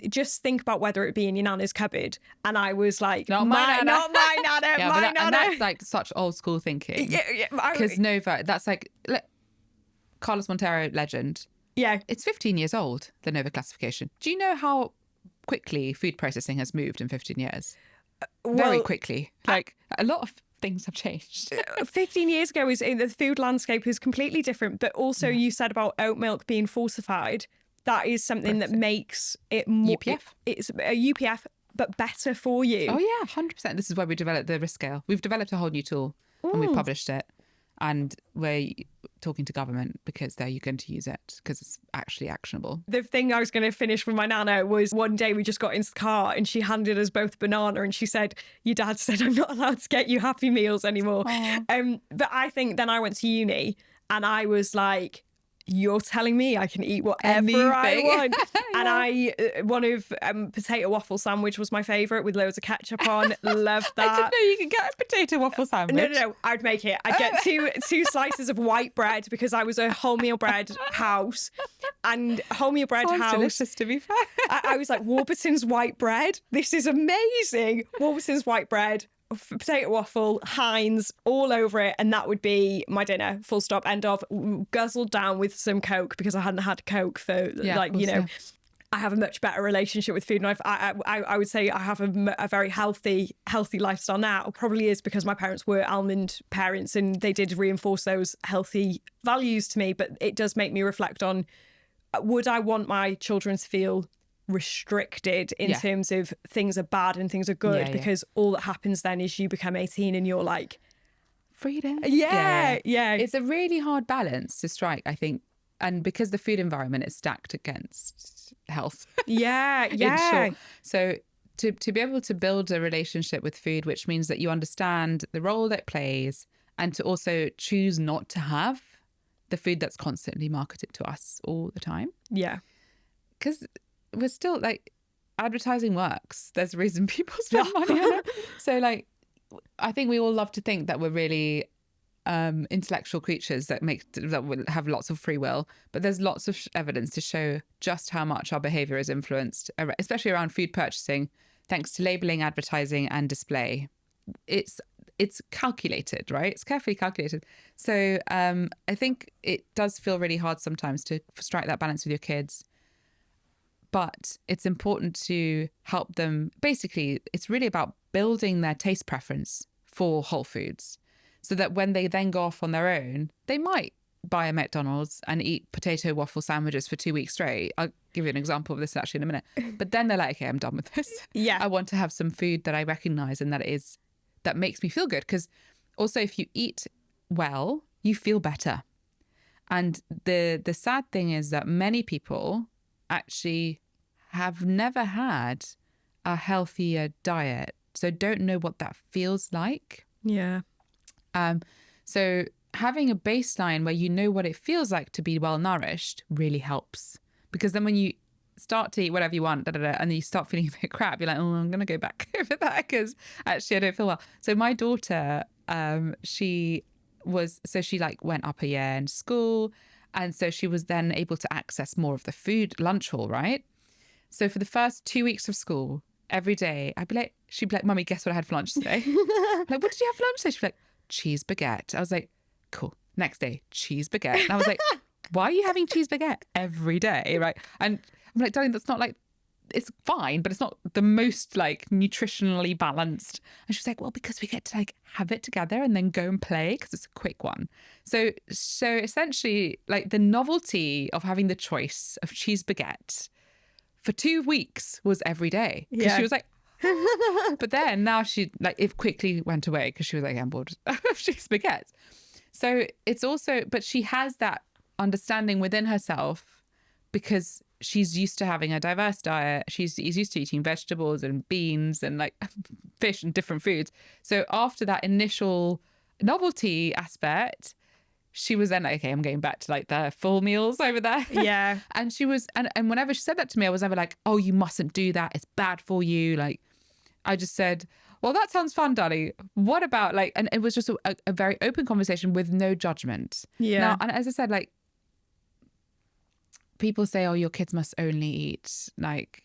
S2: just think about whether it be in your nana's cupboard. And I was like, not my nana, my nana.
S1: And that's like such old school thinking. Because Nova, that's like Carlos Montero, legend.
S2: Yeah.
S1: It's 15 years old, the Nova classification. Do you know how quickly food processing has moved in 15 years? Very quickly. Like a lot of things have changed.
S2: 15 years ago, the food landscape is completely different. But also you said about oat milk being falsified. That is something that makes it more...
S1: UPF.
S2: It's a UPF, but better for you.
S1: Oh, yeah, 100%. This is why we developed the risk scale. We've developed a whole new tool and we published it. And we're talking to government because they're going to use it because it's actually actionable.
S2: The thing I was going to finish with my nana was one day we just got into the car and she handed us both a banana and she said, your dad said I'm not allowed to get you Happy Meals anymore. But I think then I went to uni and I was like... You're telling me I can eat whatever I want. And one of potato waffle sandwich was my favourite with loads of ketchup on. Love that.
S1: I didn't know you could get a potato waffle sandwich.
S2: No. I'd make it. I'd get two slices of white bread because I was a wholemeal bread house. And wholemeal bread house.
S1: Delicious, to be fair.
S2: I was like, Warburton's white bread. This is amazing. Warburton's white bread. Potato waffle, Heinz, all over it, and that would be my dinner. Full stop, end of. Guzzled down with some Coke because I hadn't had Coke for I have a much better relationship with food, and I would say I have a very healthy lifestyle now. It probably is because my parents were almond parents and they did reinforce those healthy values to me. But it does make me reflect on, would I want my children to feel restricted in terms of things are bad and things are good? Because all that happens then is you become 18 and you're like,
S1: freedom.
S2: Yeah.
S1: It's a really hard balance to strike, I think. And because the food environment is stacked against health.
S2: Yeah.
S1: In short. So to be able to build a relationship with food, which means that you understand the role that it plays, and to also choose not to have the food that's constantly marketed to us all the time.
S2: Yeah.
S1: Because we're still like, advertising works. There's a reason people spend money on it. So like, I think we all love to think that we're really intellectual creatures that will have lots of free will, but there's lots of evidence to show just how much our behavior is influenced, especially around food purchasing, thanks to labeling, advertising, and display. It's calculated, right? It's carefully calculated. So I think it does feel really hard sometimes to strike that balance with your kids, but it's important to help them. Basically, it's really about building their taste preference for whole foods, so that when they then go off on their own, they might buy a McDonald's and eat potato waffle sandwiches for 2 weeks straight. I'll give you an example of this actually in a minute. But then they're like, okay, I'm done with this.
S2: Yeah.
S1: I want to have some food that I recognize and that makes me feel good. Because also if you eat well, you feel better. And the sad thing is that many people actually have never had a healthier diet, so don't know what that feels like.
S2: Yeah.
S1: So having a baseline where you know what it feels like to be well nourished really helps, because then when you start to eat whatever you want, and then you start feeling a bit crap, you're like, oh, I'm going to go back over that because actually I don't feel well. So my daughter, she like went up a year in school, and so she was then able to access more of the food lunch hall, right? So for the first 2 weeks of school, every day she'd be like, Mummy, guess what I had for lunch today? I'm like, what did you have for lunch today? She'd be like, cheese baguette. I was like, cool. Next day, cheese baguette. And I was like, why are you having cheese baguette every day? Right. And I'm like, darling, that's not like, it's fine, but it's not the most like nutritionally balanced. And she was like, well, because we get to like have it together and then go and play because it's a quick one. So essentially, like the novelty of having the choice of cheese baguette for 2 weeks was every day. Because she was like, but then now she like it quickly went away because she was like, I'm bored of cheese baguettes. So it's also, but she has that understanding within herself because she's used to having a diverse diet. She's used to eating vegetables and beans and like fish and different foods. So after that initial novelty aspect, she was then like, okay, I'm going back to like the full meals over there.
S2: Yeah.
S1: And she was, and whenever she said that to me, I was never like, oh, you mustn't do that. It's bad for you. Like, I just said, well, that sounds fun, darling. What about like, and it was just a very open conversation with no judgment.
S2: Yeah.
S1: Now, and as I said, like, people say, oh, your kids must only eat like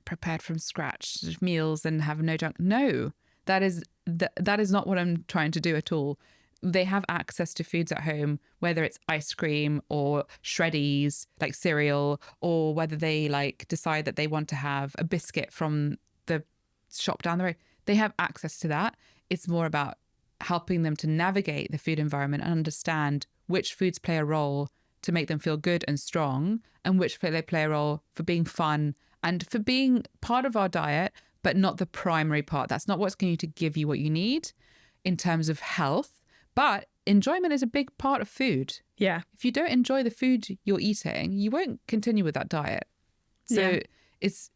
S1: prepared from scratch meals and have no junk. No, that is not what I'm trying to do at all. They have access to foods at home, whether it's ice cream or shreddies, like cereal, or whether they like decide that they want to have a biscuit from the shop down the road. They have access to that. It's more about helping them to navigate the food environment and understand which foods play a role to make them feel good and strong, and which they play a role for being fun and for being part of our diet, but not the primary part. That's not what's going to give you what you need in terms of health. But enjoyment is a big part of food.
S2: Yeah.
S1: If you don't enjoy the food you're eating, you won't continue with that diet. So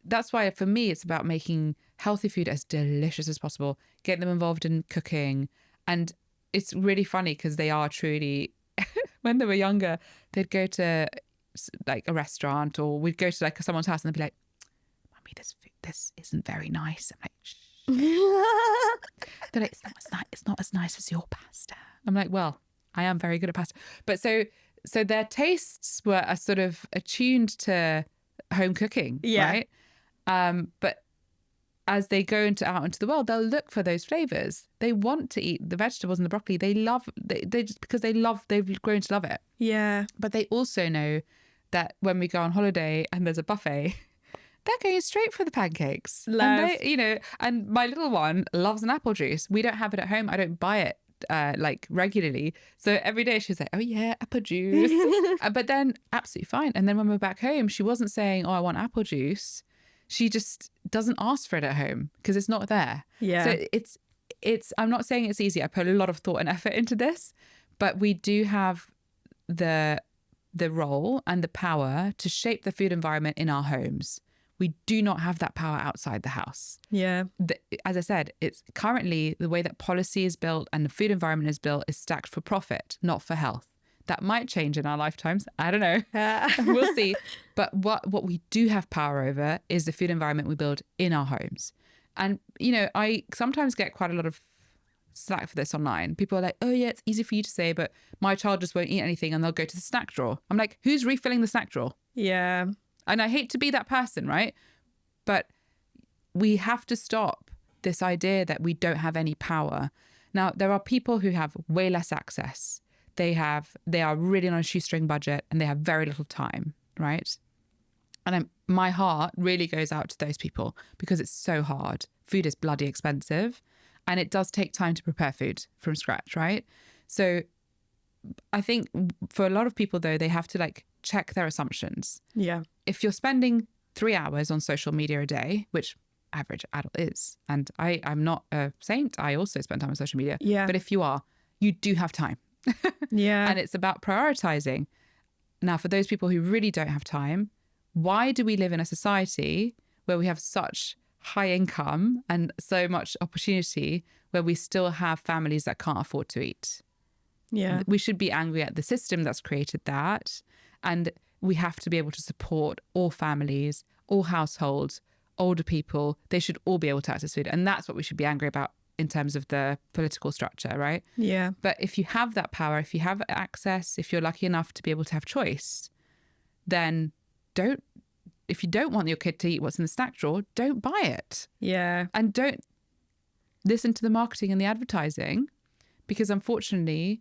S1: that's why for me, it's about making healthy food as delicious as possible, getting them involved in cooking. And it's really funny because they are truly, when they were younger, they'd go to like a restaurant or we'd go to like someone's house and they'd be like, Mummy, this isn't very nice. I'm like, shh. They're like, it's not as nice as your pasta. I'm like, well, I am very good at pasta. But so their tastes were sort of attuned to home cooking, right? But as they go out into the world, they'll look for those flavors. They want to eat the vegetables and the broccoli. They just because they've grown to love it.
S2: Yeah.
S1: But they also know that when we go on holiday and there's a buffet, they're going straight for the pancakes.
S2: Love.
S1: And they, you know, and my little one loves an apple juice. We don't have it at home. I don't buy it like regularly. So every day she's like, oh yeah, apple juice. But then absolutely fine. And then when we're back home, she wasn't saying, oh, I want apple juice. She just doesn't ask for it at home because it's not there.
S2: Yeah.
S1: So it's, I'm not saying it's easy. I put a lot of thought and effort into this, but we do have the role and the power to shape the food environment in our homes. We do not have that power outside the house.
S2: Yeah.
S1: As I said, it's currently the way that policy is built and the food environment is built is stacked for profit, not for health. That might change in our lifetimes. I don't know. We'll see. But what we do have power over is the food environment we build in our homes. And, you know, I sometimes get quite a lot of slack for this online. People are like, oh yeah, it's easy for you to say, but my child just won't eat anything and they'll go to the snack drawer. I'm like, who's refilling the snack drawer?
S2: Yeah.
S1: And I hate to be that person, right? But we have to stop this idea that we don't have any power. Now, there are people who have way less access. They are really on a shoestring budget and they have very little time, right? And my heart really goes out to those people because it's so hard. Food is bloody expensive and it does take time to prepare food from scratch, right? So I think for a lot of people, though, they have to like check their assumptions.
S2: Yeah.
S1: If you're spending 3 hours on social media a day, which average adult is, and I'm not a saint, I also spend time on social media.
S2: Yeah.
S1: But if you are, you do have time.
S2: Yeah.
S1: And it's about prioritizing. Now, for those people who really don't have time, why do we live in a society where we have such high income and so much opportunity where we still have families that can't afford to eat?
S2: Yeah.
S1: We should be angry at the system that's created that. And we have to be able to support all families, all households, older people. They should all be able to access food. And that's what we should be angry about in terms of the political structure, right?
S2: Yeah.
S1: But if you have that power, if you have access, if you're lucky enough to be able to have choice, then if you don't want your kid to eat what's in the snack drawer, don't buy it.
S2: Yeah.
S1: And don't listen to the marketing and the advertising, because unfortunately,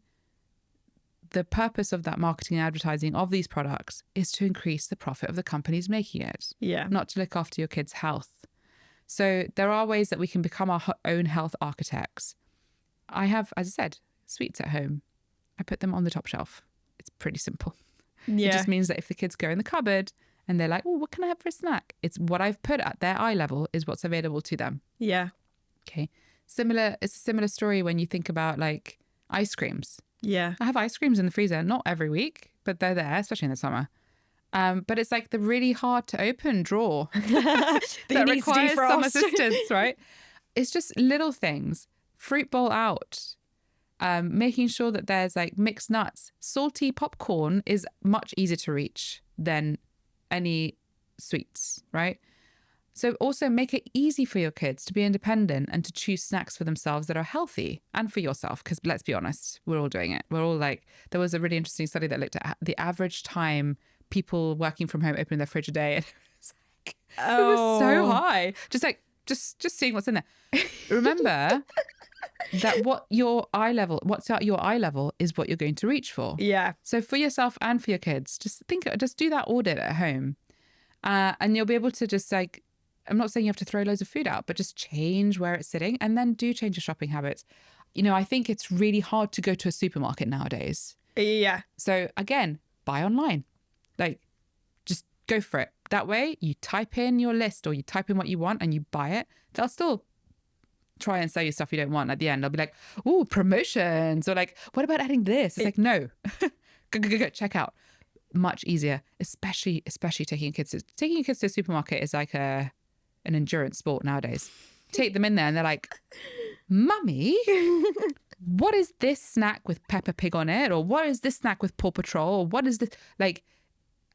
S1: the purpose of that marketing and advertising of these products is to increase the profit of the companies making it,
S2: Yeah.
S1: not to look after your kid's health. So there are ways that we can become our own health architects. I have, as I said, sweets at home. I put them on the top shelf. It's pretty simple.
S2: Yeah.
S1: It just means that if the kids go in the cupboard and they're like, oh, what can I have for a snack? It's what I've put at their eye level is what's available to them.
S2: Yeah.
S1: Okay. It's a similar story when you think about like ice creams.
S2: Yeah.
S1: I have ice creams in the freezer, not every week, but they're there, especially in the summer. But it's like the really hard to open drawer that requires some assistance, right? It's just little things. Fruit bowl out. Making sure that there's like mixed nuts. Salty popcorn is much easier to reach than any sweets, right? So also make it easy for your kids to be independent and to choose snacks for themselves that are healthy and for yourself. Because let's be honest, we're all doing it. We're all like, there was a really interesting study that looked at the average time people working from home opening their fridge a day. And it was so high. Just seeing what's in there. Remember that what's at your eye level is what you're going to reach for.
S2: Yeah.
S1: So for yourself and for your kids, just do that audit at home. And you'll be able to just like, I'm not saying you have to throw loads of food out, but just change where it's sitting and then do change your shopping habits. You know, I think it's really hard to go to a supermarket nowadays.
S2: Yeah.
S1: So again, buy online. Like, just go for it. That way you type in your list or you type in what you want and you buy it. They'll still try and sell you stuff you don't want at the end. They'll be like, ooh, promotions. Or like, what about adding this? It's like, no, go, check out. Much easier, especially taking your kids to the supermarket is like an endurance sport nowadays. Take them in there and they're like, Mummy, what is this snack with Peppa Pig on it? Or what is this snack with Paw Patrol? Or what is this? Like,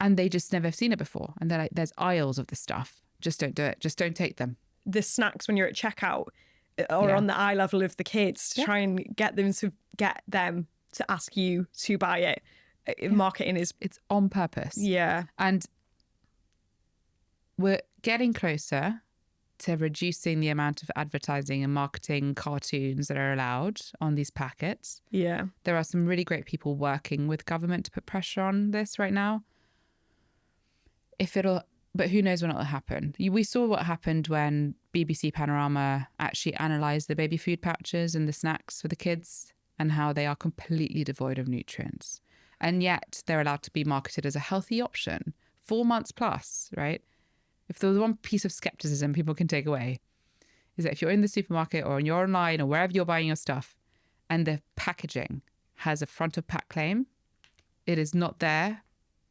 S1: and they just never seen it before. And they're like, there's aisles of this stuff. Just don't do it. Just don't take them.
S2: The snacks when you're at checkout or on the eye level of the kids to try and get them to ask you to buy it. Marketing it's
S1: on purpose.
S2: Yeah.
S1: And we're getting closer to reducing the amount of advertising and marketing cartoons that are allowed on these packets.
S2: Yeah.
S1: There are some really great people working with government to put pressure on this right now. If it'll But who knows when it'll happen. We saw what happened when BBC Panorama actually analysed the baby food pouches and the snacks for the kids and how they are completely devoid of nutrients. And yet they're allowed to be marketed as a healthy option, 4 months plus, right? If there was one piece of skepticism people can take away, is that if you're in the supermarket or you're online or wherever you're buying your stuff and the packaging has a front of pack claim, it is not there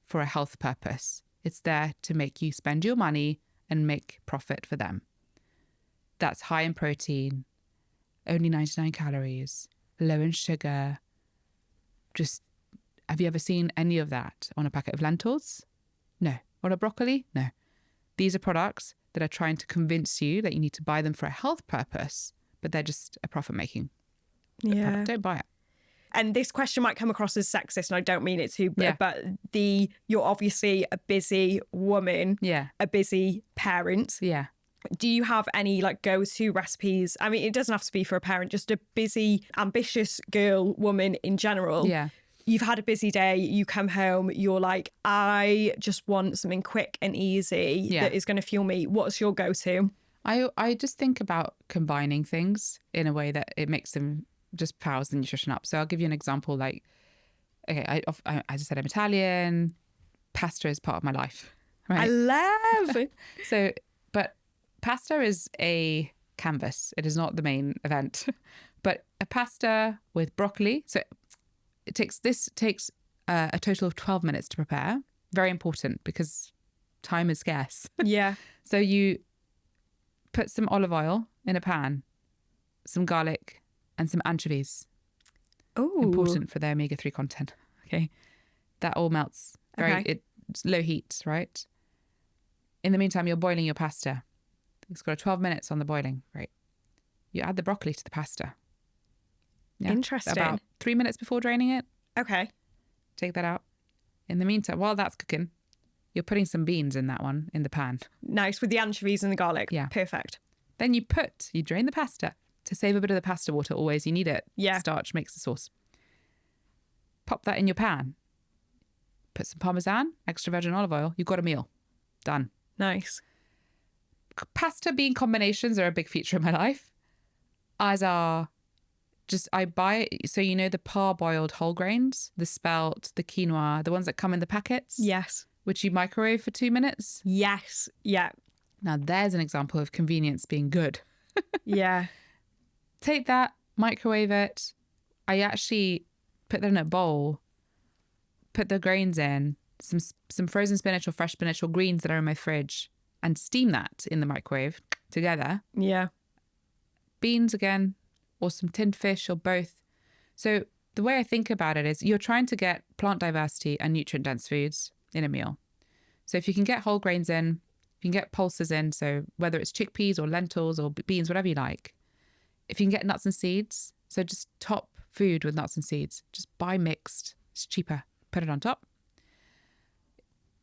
S1: for a health purpose. It's there to make you spend your money and make profit for them. That's high in protein, only 99 calories, low in sugar. Just, have you ever seen any of that on a packet of lentils? No. On a broccoli? No. These are products that are trying to convince you that you need to buy them for a health purpose, but they're just a profit-making product. Don't buy it.
S2: And this question might come across as sexist, and I don't mean it to,
S1: Yeah.
S2: but you're obviously a busy woman, a busy parent.
S1: Yeah.
S2: Do you have any like go-to recipes? I mean, it doesn't have to be for a parent, just a busy, ambitious girl, woman in general.
S1: Yeah.
S2: You've had a busy day, you come home, you're like, I just want something quick and easy that is going to fuel me. What's your go-to?
S1: I just think about combining things in a way that it makes them just powers the nutrition up. So I'll give you an example. Like, okay, as I said, I'm Italian. Pasta is part of my life. Right?
S2: I love.
S1: But pasta is a canvas. It is not the main event. But a pasta with broccoli. So this takes a total of 12 minutes to prepare. Very important because time is scarce.
S2: Yeah.
S1: So you put some olive oil in a pan, some garlic, and some anchovies.
S2: Oh,
S1: important for their omega-3 content. Okay, that all melts. It's low heat, right? In the meantime, you're boiling your pasta. It's got 12 minutes on the boiling, right? You add the broccoli to the pasta. Yeah,
S2: interesting.
S1: About 3 minutes before draining it.
S2: Okay.
S1: Take that out. In the meantime, while that's cooking, you're putting some beans in that one in the pan.
S2: Nice, with the anchovies and the garlic.
S1: Yeah.
S2: Perfect.
S1: Then you drain the pasta to save a bit of the pasta water. Always, you need it.
S2: Yeah.
S1: Starch makes the sauce. Pop that in your pan. Put some Parmesan, extra virgin olive oil. You've got a meal. Done.
S2: Nice.
S1: Pasta bean combinations are a big feature of my life. As are I buy it. So, the parboiled whole grains, the spelt, the quinoa, the ones that come in the packets.
S2: Yes.
S1: Which you microwave for 2 minutes.
S2: Yes. Yeah.
S1: Now, there's an example of convenience being good.
S2: Yeah.
S1: Take that, microwave it. I actually put that in a bowl, put the grains in, some frozen spinach or fresh spinach or greens that are in my fridge, and steam that in the microwave together.
S2: Yeah.
S1: Beans again, or some tinned fish or both. So the way I think about it is you're trying to get plant diversity and nutrient-dense foods in a meal. So if you can get whole grains in, you can get pulses in, so whether it's chickpeas or lentils or beans, whatever you like. If you can get nuts and seeds, so just top food with nuts and seeds, just buy mixed. It's cheaper. Put it on top.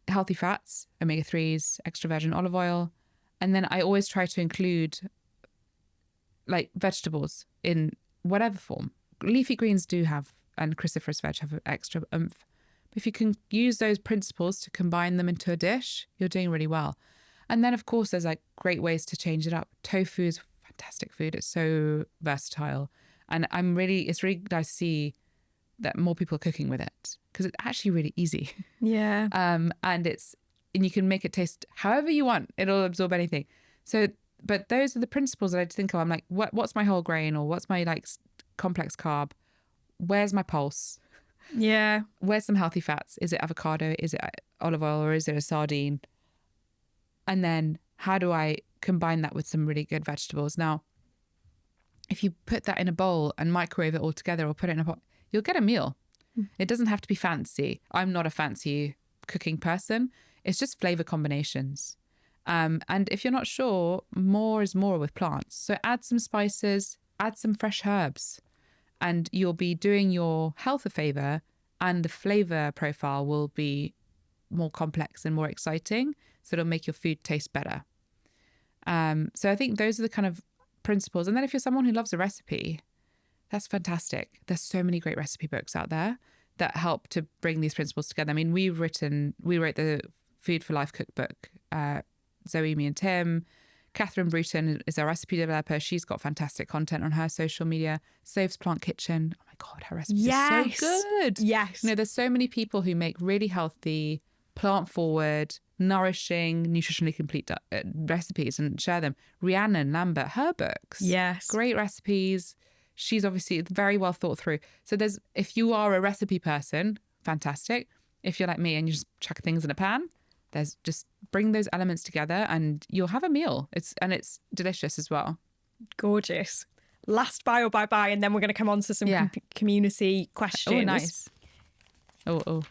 S1: Healthy fats, omega-3s, extra virgin olive oil. And then I always try to include like vegetables in whatever form. Leafy greens do have, and cruciferous veg have extra oomph. But if you can use those principles to combine them into a dish, you're doing really well. And then, of course, there's like great ways to change it up. Tofu is fantastic food. It's so versatile. And it's really nice to see that more people are cooking with it because it's actually really easy.
S2: Yeah.
S1: And you can make it taste however you want. It'll absorb anything. So, but those are the principles that I think of. I'm like, what's my whole grain, or what's my like complex carb? Where's my pulse?
S2: Yeah.
S1: Where's some healthy fats? Is it avocado? Is it olive oil? Or is it a sardine? And then how do I combine that with some really good vegetables? Now, if you put that in a bowl and microwave it all together or put it in a pot, you'll get a meal. It doesn't have to be fancy. I'm not a fancy cooking person. It's just flavor combinations. And if you're not sure, more is more with plants. So add some spices, add some fresh herbs, and you'll be doing your health a favor, and the flavor profile will be more complex and more exciting. So it'll make your food taste better. So I think those are the kind of principles. And then if you're someone who loves a recipe, that's fantastic. There's so many great recipe books out there that help to bring these principles together. I mean, we wrote the Food for Life cookbook Zoe, me and Tim. Catherine Bruton is a recipe developer. She's got fantastic content on her social media. Soph's Plant Kitchen. Oh my God, her recipes are so good.
S2: Yes.
S1: You know, there's so many people who make really healthy, plant-forward, nourishing, nutritionally complete recipes and share them. Rhiannon Lambert, her books.
S2: Yes.
S1: Great recipes. She's obviously very well thought through. So if you are a recipe person, fantastic. If you're like me and you just chuck things in a pan, just bring those elements together and you'll have a meal. It's delicious as well.
S2: Gorgeous. Last buy or bye, and then we're going to come on to some community questions.
S1: Oh, nice. Oh.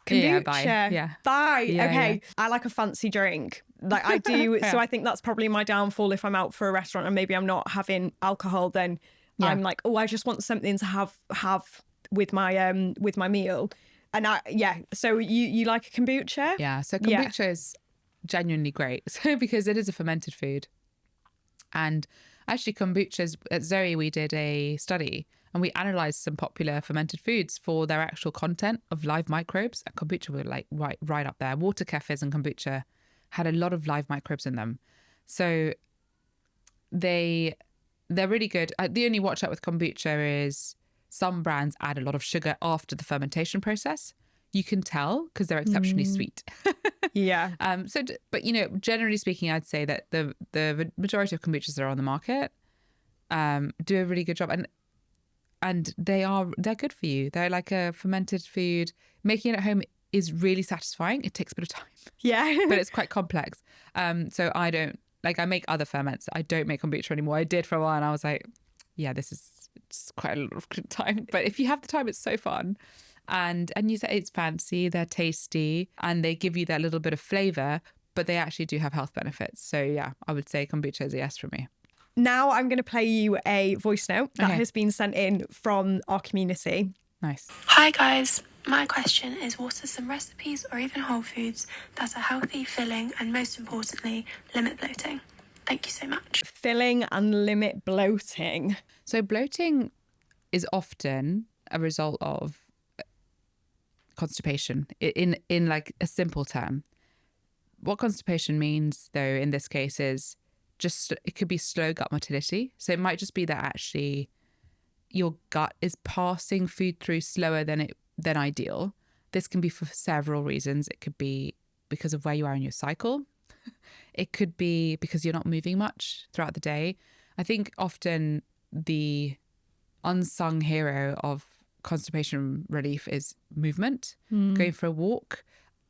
S2: Kombucha.
S1: Yeah, bye. Yeah.
S2: Bye.
S1: Yeah,
S2: okay.
S1: yeah.
S2: I like a fancy drink. Like I do. So I think that's probably my downfall. If I'm out for a restaurant and maybe I'm not having alcohol, then I'm like, oh, I just want something to have with my meal. And so you like a kombucha?
S1: Yeah, so kombucha is genuinely great because it is a fermented food. And actually kombuchas, at Zoe, we did a study and we analysed some popular fermented foods for their actual content of live microbes. And kombucha were like right up there. Water kefirs and kombucha had a lot of live microbes in them. So they're really good. The only watch out with kombucha is some brands add a lot of sugar after the fermentation process. You can tell because they're exceptionally sweet.
S2: Yeah.
S1: But you know, generally speaking, I'd say that the majority of kombuchas that are on the market do a really good job, and they're good for you. They're like a fermented food. Making it at home is really satisfying. It takes a bit of time.
S2: Yeah.
S1: But it's quite complex. So I make other ferments. I don't make kombucha anymore. I did for a while, and I was like, yeah, it's quite a lot of time. But if you have the time, it's so fun. And you say it's fancy, they're tasty, and they give you that little bit of flavour, but they actually do have health benefits. So yeah, I would say kombucha is a yes for me.
S2: Now I'm going to play you a voice note that has been sent in from our community.
S1: Nice.
S3: Hi guys, my question is what are some recipes or even whole foods that are healthy, filling, and most importantly, limit bloating? Thank you so much.
S2: Filling and limit bloating.
S1: So bloating is often a result of constipation in like a simple term. What constipation means though in this case is just it could be slow gut motility. So it might just be that actually your gut is passing food through slower than ideal. This can be for several reasons. It could be because of where you are in your cycle. It could be because you're not moving much throughout the day. I think often the unsung hero of constipation relief is movement, going for a walk.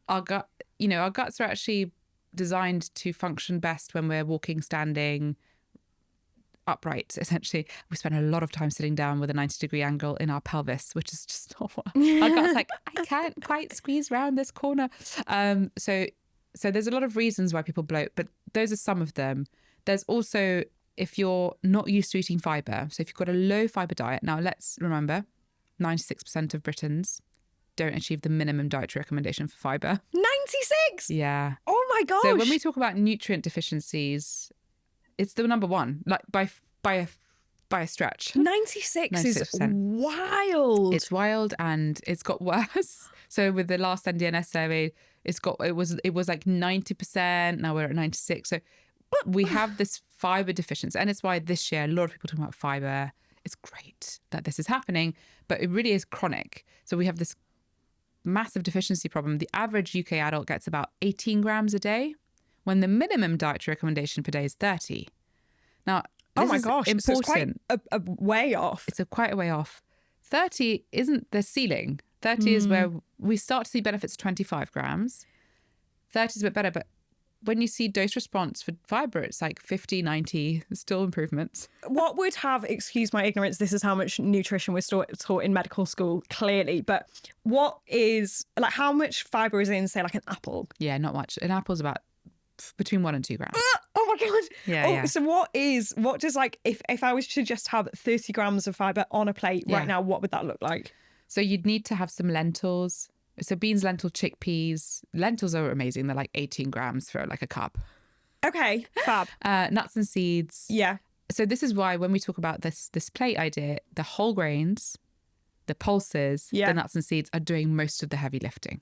S1: Our guts are actually designed to function best when we're walking, standing, upright, essentially. We spend a lot of time sitting down with a 90-degree angle in our pelvis, which is just not what our gut's like, I can't quite squeeze around this corner. So there's a lot of reasons why people bloat, but those are some of them. There's also if you're not used to eating fibre. So if you've got a low fibre diet, now let's remember, 96% of Britons don't achieve the minimum dietary recommendation for fibre.
S2: 96?
S1: Yeah.
S2: Oh my gosh.
S1: So when we talk about nutrient deficiencies, it's the number one, like by a stretch.
S2: 96 is wild.
S1: It's wild, and it's got worse. So with the last NDNS survey, it was like 90%. Now we're at 96. So we have this fibre deficiency, and it's why this year a lot of people talking about fibre. It's great that this is happening, but it really is chronic. So we have this massive deficiency problem. The average UK adult gets about 18 grams a day, when the minimum dietary recommendation per day is 30. Now,
S2: oh my gosh,
S1: important.
S2: So it's quite a way off.
S1: It's quite a way off. 30 isn't the ceiling. 30 is where we start to see benefits of 25 grams. 30 is a bit better, but when you see dose response for fibre, it's like 50, 90, still improvements.
S2: What would have, excuse my ignorance, this is how much nutrition was taught in medical school, clearly, but what is, like, how much fibre is in, say, like an apple?
S1: Yeah, not much. An apple's about between 1 and 2 grams.
S2: Oh my God.
S1: Yeah.
S2: So what does, like, if I was to just have 30 grams of fibre on a plate right now, what would that look like?
S1: So you'd need to have some lentils. So beans, lentil, chickpeas. Lentils are amazing. They're like 18 grams for like a cup.
S2: Okay, fab.
S1: Nuts and seeds.
S2: Yeah.
S1: So this is why when we talk about this plate idea, the whole grains, the pulses, the nuts and seeds are doing most of the heavy lifting.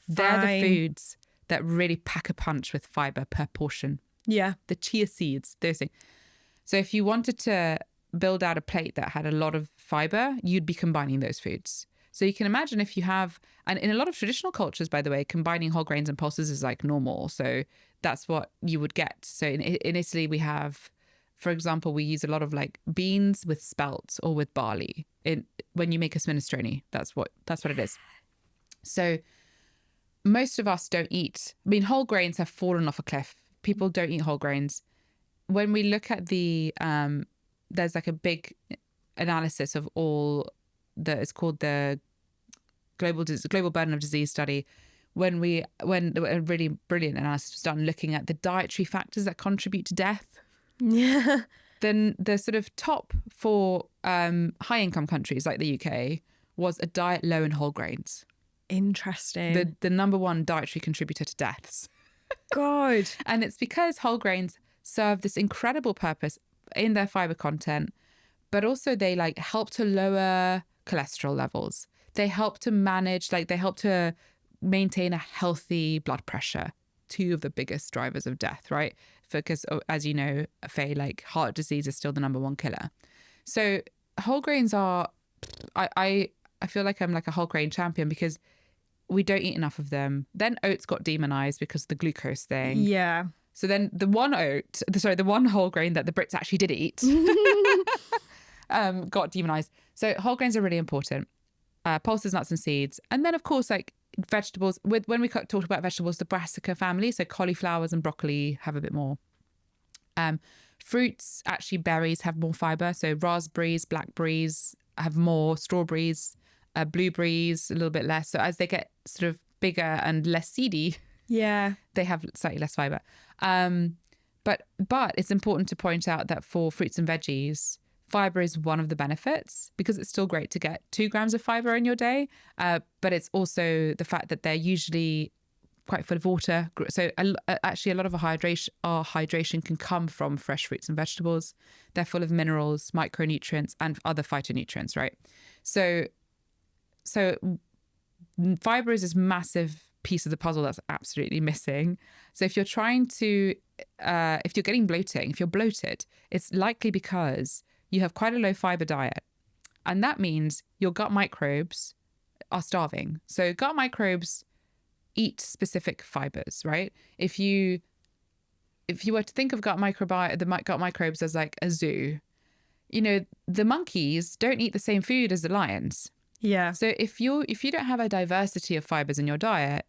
S1: They're the foods that really pack a punch with fiber per portion.
S2: Yeah.
S1: The chia seeds, those things. So if you wanted to build out a plate that had a lot of fiber, you'd be combining those foods. So you can imagine if you have, and in a lot of traditional cultures, by the way, combining whole grains and pulses is like normal. So that's what you would get. So in Italy, we have, for example, we use a lot of like beans with spelt or with barley. When you make a minestrone, that's what it is. So most of us don't eat. I mean, whole grains have fallen off a cliff. People don't eat whole grains. When we look at there's like a big analysis of all it's called the global burden of disease study. When a really brilliant analysis was done looking at the dietary factors that contribute to death.
S2: Yeah.
S1: Then the sort of top for high income countries like the UK was a diet low in whole grains.
S2: Interesting.
S1: The number one dietary contributor to deaths.
S2: God.
S1: And it's because whole grains serve this incredible purpose in their fiber content, but also they like help to lower cholesterol levels. They help to manage, they help to maintain a healthy blood pressure. Two of the biggest drivers of death, right? Because as you know, Faye, like heart disease is still the number one killer. So whole grains are, I feel like I'm like a whole grain champion because we don't eat enough of them. Then oats got demonized because of the glucose thing.
S2: Yeah.
S1: So then the one whole grain that the Brits actually did eat got demonized. So whole grains are really important. Pulses, nuts and seeds. And then of course, like vegetables, when we talked about vegetables, the brassica family, so cauliflowers and broccoli have a bit more. Fruits, actually berries have more fiber. So raspberries, blackberries have more, strawberries, blueberries a little bit less. So as they get sort of bigger and less seedy,
S2: yeah,
S1: they have slightly less fiber. But it's important to point out that for fruits and veggies, fiber is one of the benefits because it's still great to get 2 grams of fiber in your day. But it's also the fact that they're usually quite full of water. So actually a lot of our hydration can come from fresh fruits and vegetables. They're full of minerals, micronutrients and other phytonutrients, right? So fiber is this massive piece of the puzzle that's absolutely missing. So if you're if you're getting bloating, if you're bloated, it's likely because you have quite a low fiber diet. And that means your gut microbes are starving. So gut microbes eat specific fibers, right? If you were to think of gut microbes as like a zoo, the monkeys don't eat the same food as the lions.
S2: Yeah.
S1: So if you don't have a diversity of fibers in your diet,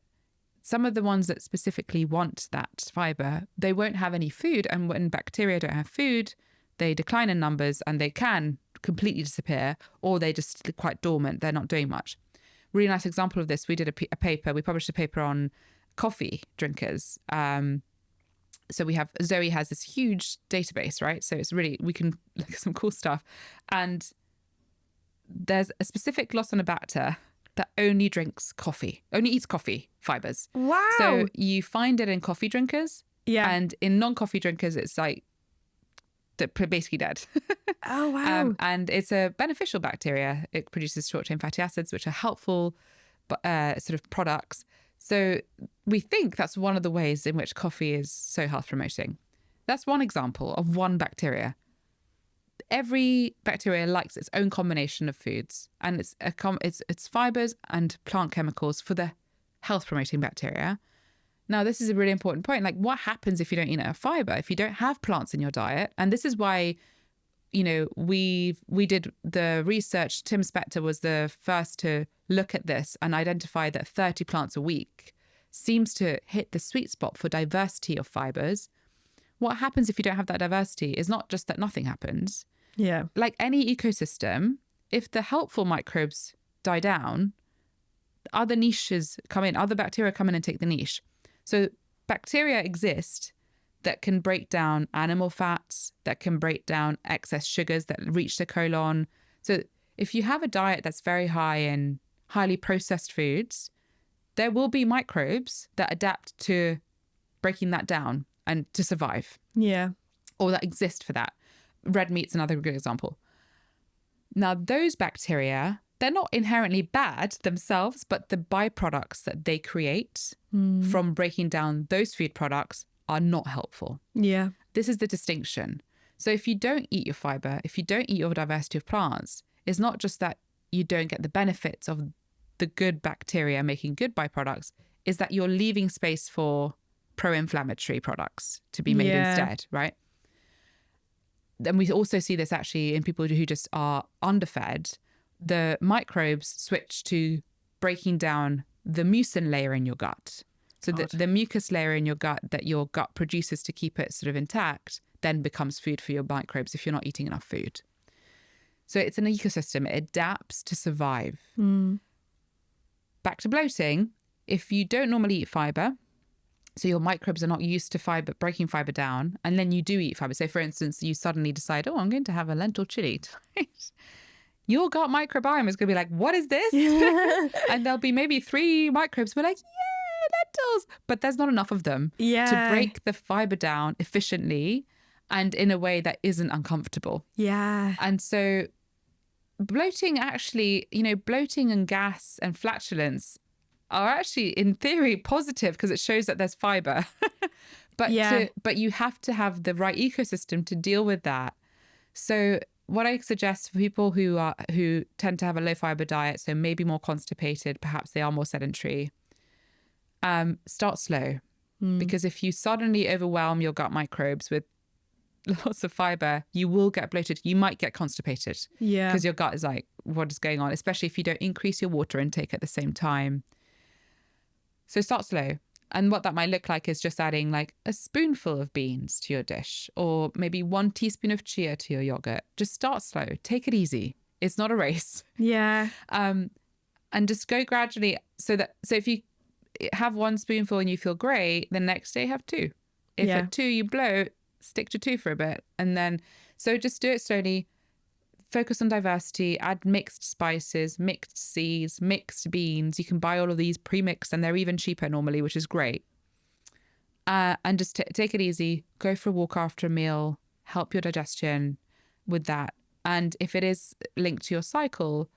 S1: some of the ones that specifically want that fiber, they won't have any food. And when bacteria don't have food, they decline in numbers and they can completely disappear, or they just quite dormant. They're not doing much. Really nice example of this. We did we published a paper on coffee drinkers. So Zoe has this huge database, right? So it's really, we can look at some cool stuff. And there's a specific Glossinobacter that only eats coffee fibers.
S2: Wow.
S1: So you find it in coffee drinkers.
S2: Yeah.
S1: And in non-coffee drinkers, it's like they're basically dead.
S2: Oh, wow.
S1: And it's a beneficial bacteria. It produces short-chain fatty acids, which are helpful sort of products. So we think that's one of the ways in which coffee is so health promoting. That's one example of one bacteria. Every bacteria likes its own combination of foods, and it's fibers and plant chemicals for the health promoting bacteria. Now, this is a really important point. Like, what happens if you don't eat enough fiber, if you don't have plants in your diet? And this is why, we did the research. Tim Spector was the first to look at this and identify that 30 plants a week seems to hit the sweet spot for diversity of fibers. What happens if you don't have that diversity is not just that nothing happens.
S2: Yeah.
S1: Like any ecosystem, if the helpful microbes die down, other niches come in, other bacteria come in and take the niche. So bacteria exist that can break down animal fats, that can break down excess sugars that reach the colon. So if you have a diet that's very high in highly processed foods, there will be microbes that adapt to breaking that down and to survive.
S2: Yeah.
S1: Or that exist for that. Red meat's another good example. Now, those bacteria they're not inherently bad themselves, but the byproducts that they create from breaking down those food products are not helpful.
S2: Yeah.
S1: This is the distinction. So if you don't eat your fiber, if you don't eat your diversity of plants, it's not just that you don't get the benefits of the good bacteria making good byproducts, is that you're leaving space for pro-inflammatory products to be made instead, right? And we also see this actually in people who just are underfed. The microbes switch to breaking down the mucin layer in your gut. So the mucus layer in your gut that your gut produces to keep it sort of intact then becomes food for your microbes if you're not eating enough food. So it's an ecosystem. It adapts to survive. Back to bloating. If you don't normally eat fiber, so your microbes are not used to fiber, breaking fiber down, and then you do eat fiber. So for instance, you suddenly decide, I'm going to have a lentil chili tonight. Your gut microbiome is going to be like, what is this? And there'll be maybe 3 microbes who are like, yeah, lentils. But there's not enough of them to break the fiber down efficiently and in a way that isn't uncomfortable.
S2: Yeah.
S1: And so bloating actually, bloating and gas and flatulence are actually in theory positive because it shows that there's fiber. But you have to have the right ecosystem to deal with that. So what I suggest for people who tend to have a low fiber diet, so maybe more constipated, perhaps they are more sedentary, start slow. Because if you suddenly overwhelm your gut microbes with lots of fiber, you will get bloated. You might get constipated. Yeah. Because your gut is like, what is going on? Especially if you don't increase your water intake at the same time. So start slow. And what that might look like is just adding like a spoonful of beans to your dish, or maybe 1 teaspoon of chia to your yogurt. Just start slow. Take it easy. It's not a race.
S2: Yeah.
S1: And just go gradually. So if you have 1 spoonful and you feel great, the next day have 2. If at 2 you bloat, stick to 2 for a bit. And then, so just do it slowly. Focus on diversity, add mixed spices, mixed seeds, mixed beans. You can buy all of these pre-mixed and they're even cheaper normally, which is great. And just take it easy. Go for a walk after a meal. Help your digestion with that. And if it is linked to your cycle,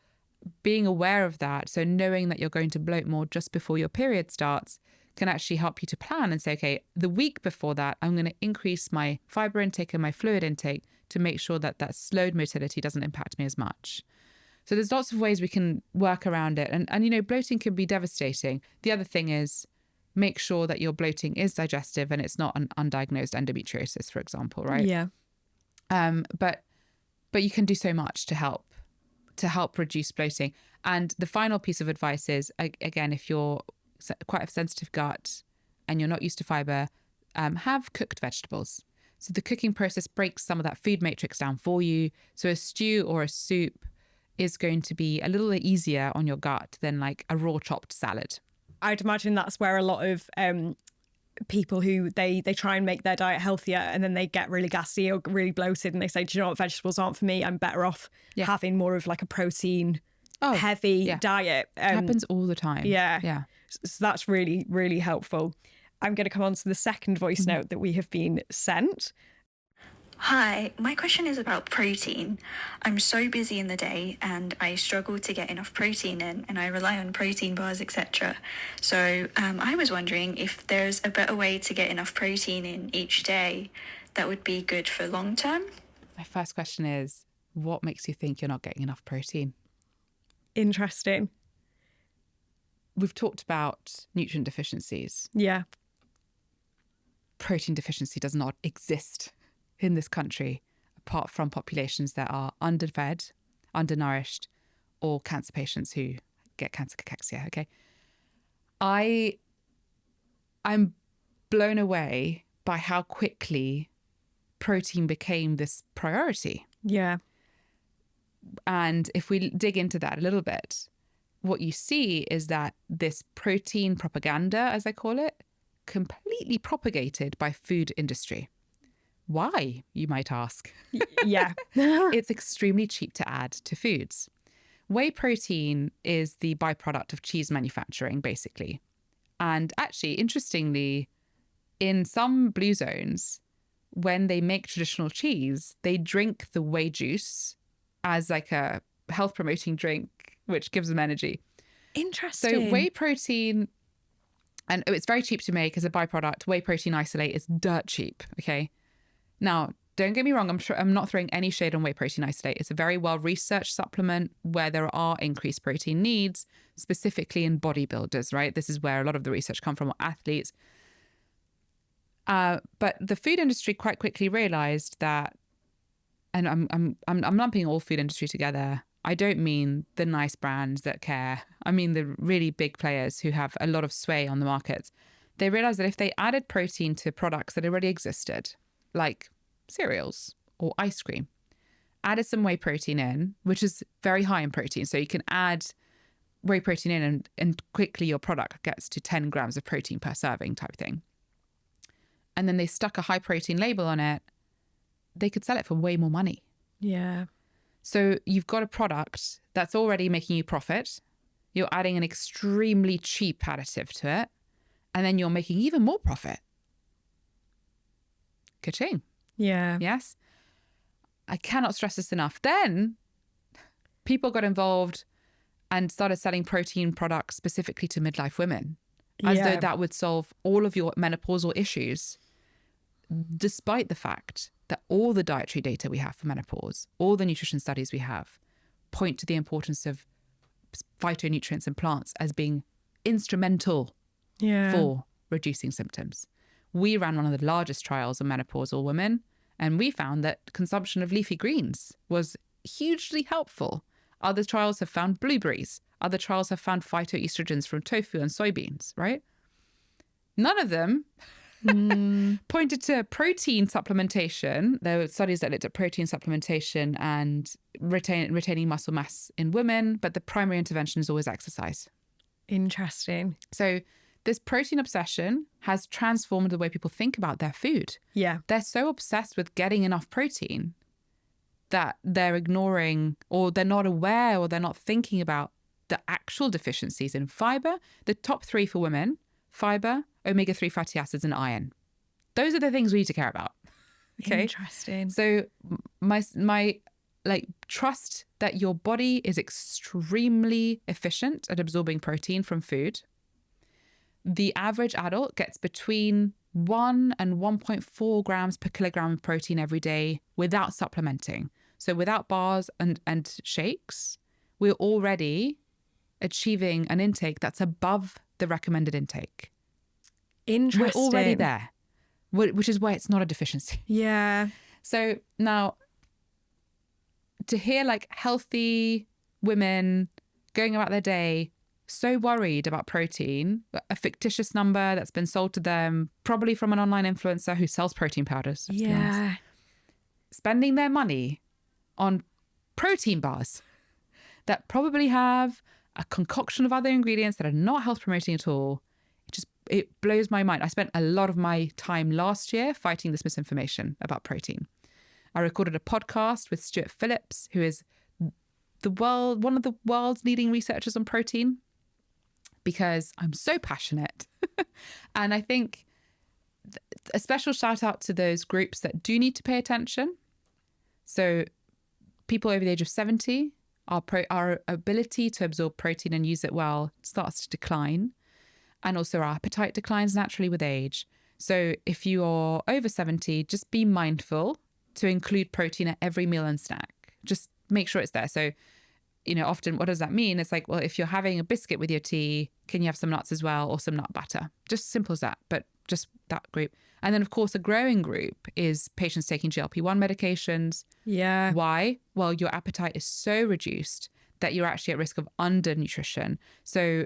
S1: being aware of that, so knowing that you're going to bloat more just before your period starts, can actually help you to plan and say, okay, the week before that, I'm going to increase my fiber intake and my fluid intake to make sure that that slowed motility doesn't impact me as much. So there's lots of ways we can work around it. And bloating can be devastating. The other thing is make sure that your bloating is digestive and it's not an undiagnosed endometriosis, for example, right?
S2: Yeah.
S1: But you can do so much to help reduce bloating. And the final piece of advice is, again, if you're quite a sensitive gut and you're not used to fiber, have cooked vegetables. So the cooking process breaks some of that food matrix down for you. So a stew or a soup is going to be a little easier on your gut than like a raw chopped salad.
S2: I'd imagine that's where a lot of people who they try and make their diet healthier and then they get really gassy or really bloated and they say, do you know what, vegetables aren't for me. I'm better off having more of like a protein heavy diet.
S1: It happens all the time.
S2: Yeah. So that's really, really helpful. I'm going to come on to the second voice note that we have been sent.
S4: Hi, my question is about protein. I'm so busy in the day and I struggle to get enough protein in and I rely on protein bars, etc. So I was wondering if there's a better way to get enough protein in each day that would be good for long term.
S1: My first question is, what makes you think you're not getting enough protein?
S2: Interesting.
S1: We've talked about nutrient deficiencies.
S2: Yeah.
S1: Protein deficiency does not exist in this country apart from populations that are underfed, undernourished, or cancer patients who get cancer cachexia. Okay. I'm blown away by how quickly protein became this priority.
S2: Yeah.
S1: And if we dig into that a little bit, what you see is that this protein propaganda, as I call it, completely propagated by food industry. Why, you might ask?
S2: Yeah.
S1: It's extremely cheap to add to foods. Whey protein is the byproduct of cheese manufacturing, basically. And actually, interestingly, in some blue zones, when they make traditional cheese, they drink the whey juice as like a health promoting drink which gives them energy.
S2: Interesting.
S1: So whey protein, and it's very cheap to make as a byproduct. Whey protein isolate is dirt cheap. Okay. Now, don't get me wrong. I'm not throwing any shade on whey protein isolate. It's a very well-researched supplement where there are increased protein needs, specifically in bodybuilders, right? This is where a lot of the research comes from, or athletes. But the food industry quite quickly realized that, and I'm lumping all food industry together. I don't mean the nice brands that care. I mean the really big players who have a lot of sway on the markets. They realized that if they added protein to products that already existed, like cereals or ice cream, added some whey protein in, which is very high in protein. So you can add whey protein in and quickly your product gets to 10 grams of protein per serving type thing. And then they stuck a high protein label on it, they could sell it for way more money.
S2: Yeah.
S1: So you've got a product that's already making you profit. You're adding an extremely cheap additive to it, and then you're making even more profit. Ka-ching.
S2: Yeah.
S1: Yes. I cannot stress this enough. Then people got involved and started selling protein products specifically to midlife women, as though that would solve all of your menopausal issues, despite the fact that all the dietary data we have for menopause, all the nutrition studies we have, point to the importance of phytonutrients and plants as being instrumental for reducing symptoms. We ran one of the largest trials on menopausal women, and we found that consumption of leafy greens was hugely helpful. Other trials have found blueberries. Other trials have found phytoestrogens from tofu and soybeans, right? None of them pointed to protein supplementation. There were studies that looked at protein supplementation and retaining muscle mass in women, but the primary intervention is always exercise.
S2: Interesting.
S1: So this protein obsession has transformed the way people think about their food.
S2: Yeah.
S1: They're so obsessed with getting enough protein that they're ignoring, or they're not aware, or they're not thinking about the actual deficiencies in fiber. The top 3 for women: fiber, omega-3 fatty acids, and iron. Those are the things we need to care about. Okay.
S2: Interesting.
S1: So my trust that your body is extremely efficient at absorbing protein from food. The average adult gets between 1 and 1.4 grams per kilogram of protein every day without supplementing. So without bars and shakes, we're already achieving an intake that's above the recommended intake.
S2: Interesting.
S1: We're already there, which is why it's not a deficiency.
S2: Yeah.
S1: So now to hear like healthy women going about their day so worried about protein, a fictitious number that's been sold to them, probably from an online influencer who sells protein powders.
S2: Yeah.
S1: Spending their money on protein bars that probably have a concoction of other ingredients that are not health promoting at all. It blows my mind. I spent a lot of my time last year fighting this misinformation about protein. I recorded a podcast with Stuart Phillips, who is one of the world's leading researchers on protein, because I'm so passionate. And I think a special shout out to those groups that do need to pay attention. So people over the age of 70, our ability to absorb protein and use it well starts to decline. And also our appetite declines naturally with age. So if you are over 70, just be mindful to include protein at every meal and snack. Just make sure it's there. So, often what does that mean? It's like, well, if you're having a biscuit with your tea, can you have some nuts as well, or some nut butter? Just simple as that, but just that group. And then, of course, a growing group is patients taking GLP-1 medications.
S2: Yeah.
S1: Why? Well, your appetite is so reduced that you're actually at risk of undernutrition. So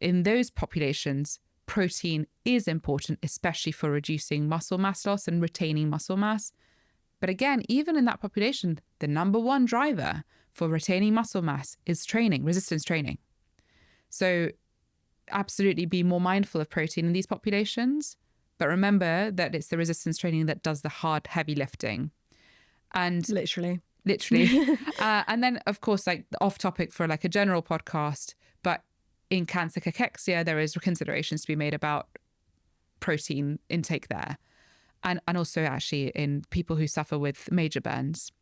S1: in those populations, protein is important, especially for reducing muscle mass loss and retaining muscle mass. But again, even in that population, the number one driver for retaining muscle mass is training, resistance training. So absolutely be more mindful of protein in these populations. But remember that it's the resistance training that does the hard, heavy lifting. And
S2: Literally.
S1: And then, of course, like off topic for like a general podcast, but in cancer cachexia, there is considerations to be made about protein intake there. And also actually in people who suffer with major burns.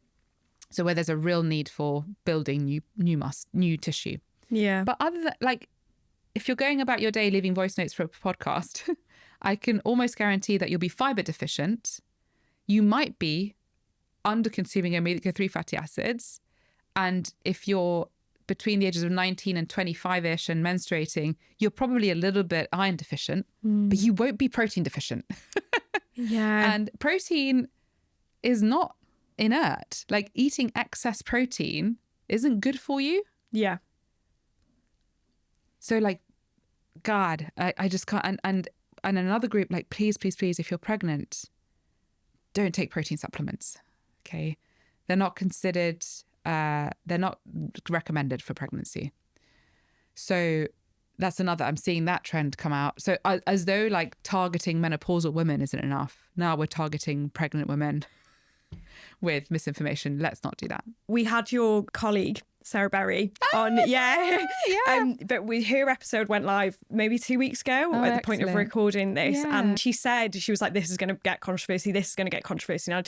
S1: So where there's a real need for building new tissue.
S2: Yeah.
S1: But other than, like, if you're going about your day leaving voice notes for a podcast, I can almost guarantee that you'll be fiber deficient. You might be under consuming omega-3 fatty acids. And if you're between the ages of 19 and 25-ish and menstruating, you're probably a little bit iron deficient, but you won't be protein deficient.
S2: Yeah.
S1: And protein is not inert. Like, eating excess protein isn't good for you.
S2: Yeah.
S1: So, like, God, I just can't. And another group, like, please, if you're pregnant, don't take protein supplements. Okay. They're not considered, they're not recommended for pregnancy. So that's another, I'm seeing that trend come out. So as though like targeting menopausal women isn't enough. Now we're targeting pregnant women with misinformation. Let's not do that.
S2: We had your colleague, Sarah Berry, on. Yeah. But her episode went live maybe 2 weeks ago at the point of recording this.
S1: Yeah.
S2: And she said, she was like, this is going to get controversy. This is going to get controversy. And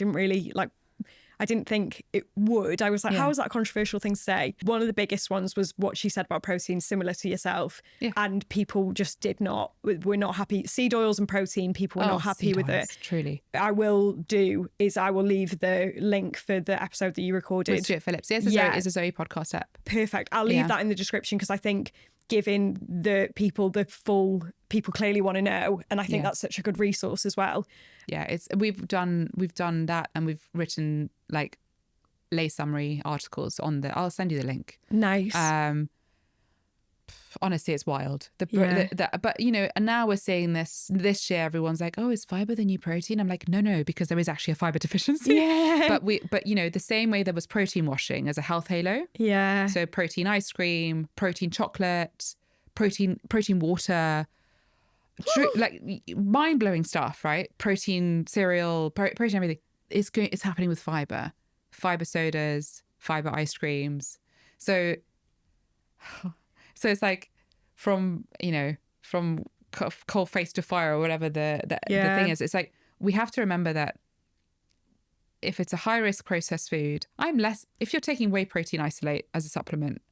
S2: I didn't think it would. I was like, how is that a controversial thing to say? One of the biggest ones was what she said about protein, similar to yourself. Yeah. And people just were not happy. Seed oils and protein, people were not happy with it.
S1: Truly.
S2: I will leave the link for the episode that you recorded.
S1: With Stuart Phillips. Yes, it's a Zoe podcast app.
S2: Perfect. I'll leave that in the description because I think giving the people people clearly want to know. And I think that's such a good resource as well.
S1: Yeah, we've done that, and we've written like lay summary articles on I'll send you the link.
S2: Nice.
S1: Honestly, it's wild. But you know, and now we're seeing this year. Everyone's like, "Oh, is fiber the new protein?" I'm like, no, because there is actually a fiber deficiency.
S2: Yeah.
S1: But you know, the same way there was protein washing as a health halo.
S2: Yeah.
S1: So protein ice cream, protein chocolate, protein water. Like mind-blowing stuff, right? Protein cereal, protein everything. It's happening with fiber sodas, fiber ice creams. So it's like from cold face to fire, or whatever the thing is. It's like we have to remember that if it's a high risk processed food, if you're taking whey protein isolate as a supplement,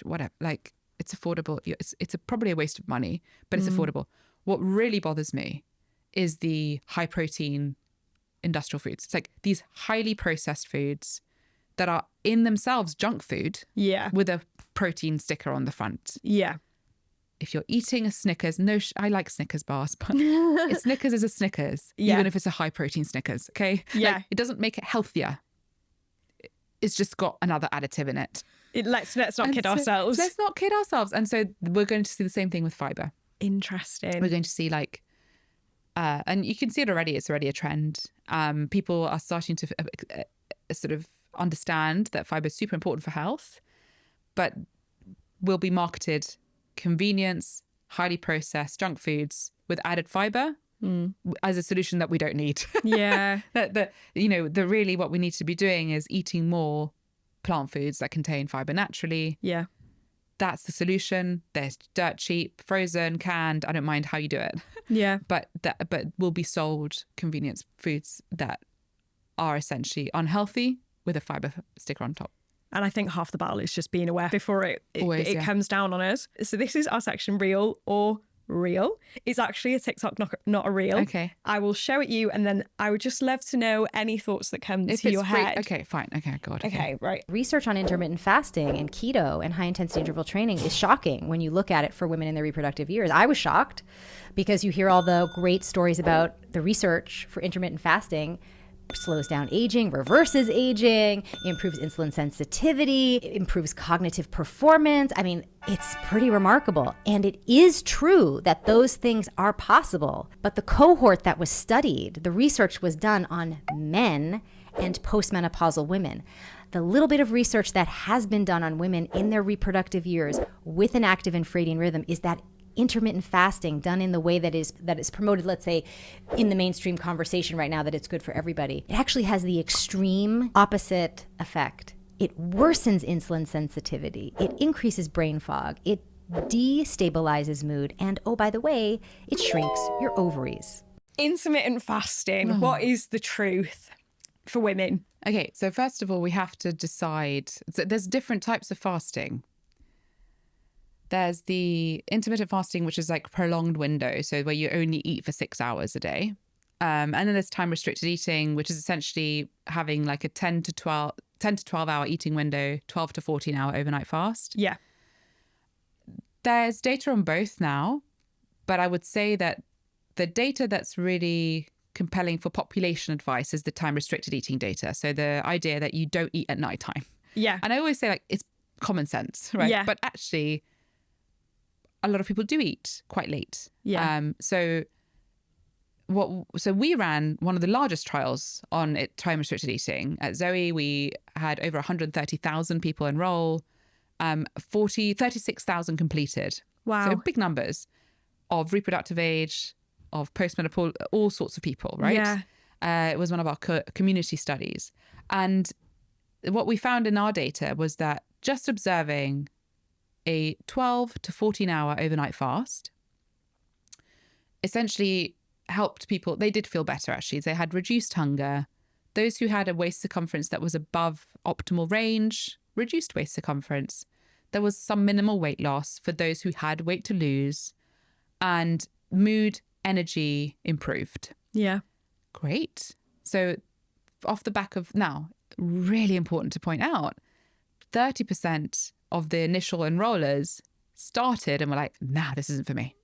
S1: whatever, like, it's affordable. It's probably a waste of money, but it's affordable. What really bothers me is the high protein industrial foods. It's like these highly processed foods that are in themselves junk food with a protein sticker on the front.
S2: Yeah.
S1: If you're eating a Snickers, I like Snickers bars, but Snickers is a Snickers, even if it's a high protein Snickers, okay?
S2: Yeah.
S1: Like, it doesn't make it healthier. It's just got another additive in it.
S2: Let's not kid ourselves.
S1: Let's not kid ourselves. And so we're going to see the same thing with fiber.
S2: Interesting.
S1: We're going to see like, and you can see it already. It's already a trend. People are starting to sort of understand that fiber is super important for health, but will be marketed convenience, highly processed junk foods with added fiber as a solution that we don't need.
S2: Yeah.
S1: Really what we need to be doing is eating more plant foods that contain fiber naturally.
S2: Yeah.
S1: That's the solution. They're dirt cheap, frozen, canned. I don't mind how you do it.
S2: Yeah.
S1: But will be sold convenience foods that are essentially unhealthy with a fiber sticker on top.
S2: And I think half the battle is just being aware before it comes down on us. So this is our section, real or real. It's actually a TikTok, not a reel.
S1: Okay.
S2: I will show it you, and then I would just love to know any thoughts that come to your head.
S1: Okay, fine. Okay, God.
S2: Okay, right.
S5: Research on intermittent fasting and keto and high intensity interval training is shocking when you look at it for women in their reproductive years. I was shocked because you hear all the great stories about the research for intermittent fasting slows down aging, reverses aging, improves insulin sensitivity, improves cognitive performance. I mean, it's pretty remarkable. And it is true that those things are possible. But the cohort that was studied, the research was done on men and postmenopausal women. The little bit of research that has been done on women in their reproductive years with an active infradian rhythm is that intermittent fasting done in the way that is promoted, let's say, in the mainstream conversation right now, that it's good for everybody, it actually has the extreme opposite effect. It worsens insulin sensitivity. It increases brain fog. It destabilizes mood. And, oh, by the way, it shrinks your ovaries.
S2: Intermittent fasting. What is the truth for women?
S1: Okay, so first of all, we have to decide. So there's different types of fasting. There's the intermittent fasting, which is like prolonged window. So where you only eat for 6 hours a day. And then there's time restricted eating, which is essentially having like a 10 to 12 hour eating window, 12 to 14 hour overnight fast.
S2: Yeah.
S1: There's data on both now, but I would say that the data that's really compelling for population advice is the time restricted eating data. So the idea that you don't eat at nighttime.
S2: Yeah.
S1: And I always say like it's common sense, right?
S2: Yeah.
S1: But actually a lot of people do eat quite late.
S2: Yeah.
S1: So we ran one of the largest trials on time restricted eating at Zoe. We had over 130,000 people enroll, 36,000 completed.
S2: Wow.
S1: So big numbers of reproductive age, of postmenopausal, all sorts of people, right?
S2: Yeah.
S1: It was one of our community studies. And what we found in our data was that just observing a 12 to 14 hour overnight fast essentially helped people. They did feel better, actually. They had reduced hunger. Those who had a waist circumference that was above optimal range, reduced waist circumference. There was some minimal weight loss for those who had weight to lose, and mood, energy improved.
S2: Yeah.
S1: Great. So off the back of, now, really important to point out, 30% of the initial enrollers started and were like, nah, this isn't for me.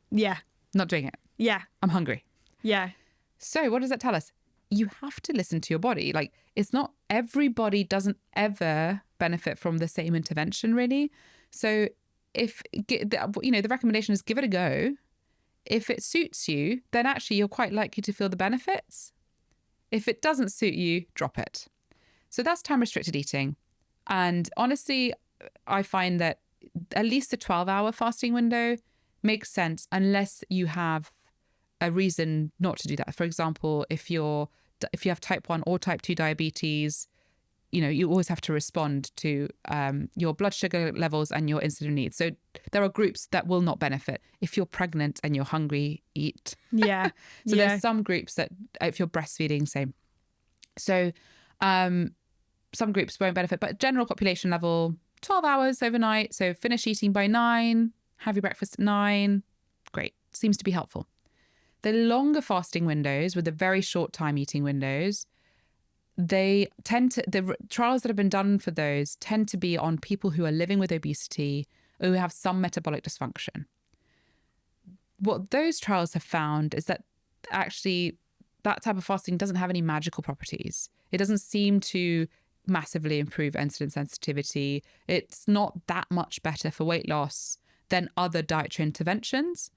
S2: Yeah.
S1: Not doing it.
S2: Yeah.
S1: I'm hungry.
S2: Yeah.
S1: So what does that tell us? You have to listen to your body. Like, it's not, everybody doesn't ever benefit from the same intervention, really. So if, the recommendation is give it a go. If it suits you, then actually you're quite likely to feel the benefits. If it doesn't suit you, drop it. So that's time restricted eating. And honestly, I find that at least a 12-hour fasting window makes sense unless you have a reason not to do that. For example, if you have type 1 or type 2 diabetes, you always have to respond to your blood sugar levels and your insulin needs. So there are groups that will not benefit. If you're pregnant and you're hungry, eat.
S2: Yeah.
S1: So there's some groups that, if you're breastfeeding, same. So some groups won't benefit, but general population level, 12 hours overnight. So finish eating by 9, have your breakfast at 9. Great. Seems to be helpful. The longer fasting windows with the very short time eating windows, the trials that have been done for those tend to be on people who are living with obesity or who have some metabolic dysfunction. What those trials have found is that actually that type of fasting doesn't have any magical properties. It doesn't seem to massively improve insulin sensitivity. It's not that much better for weight loss than other dietary interventions,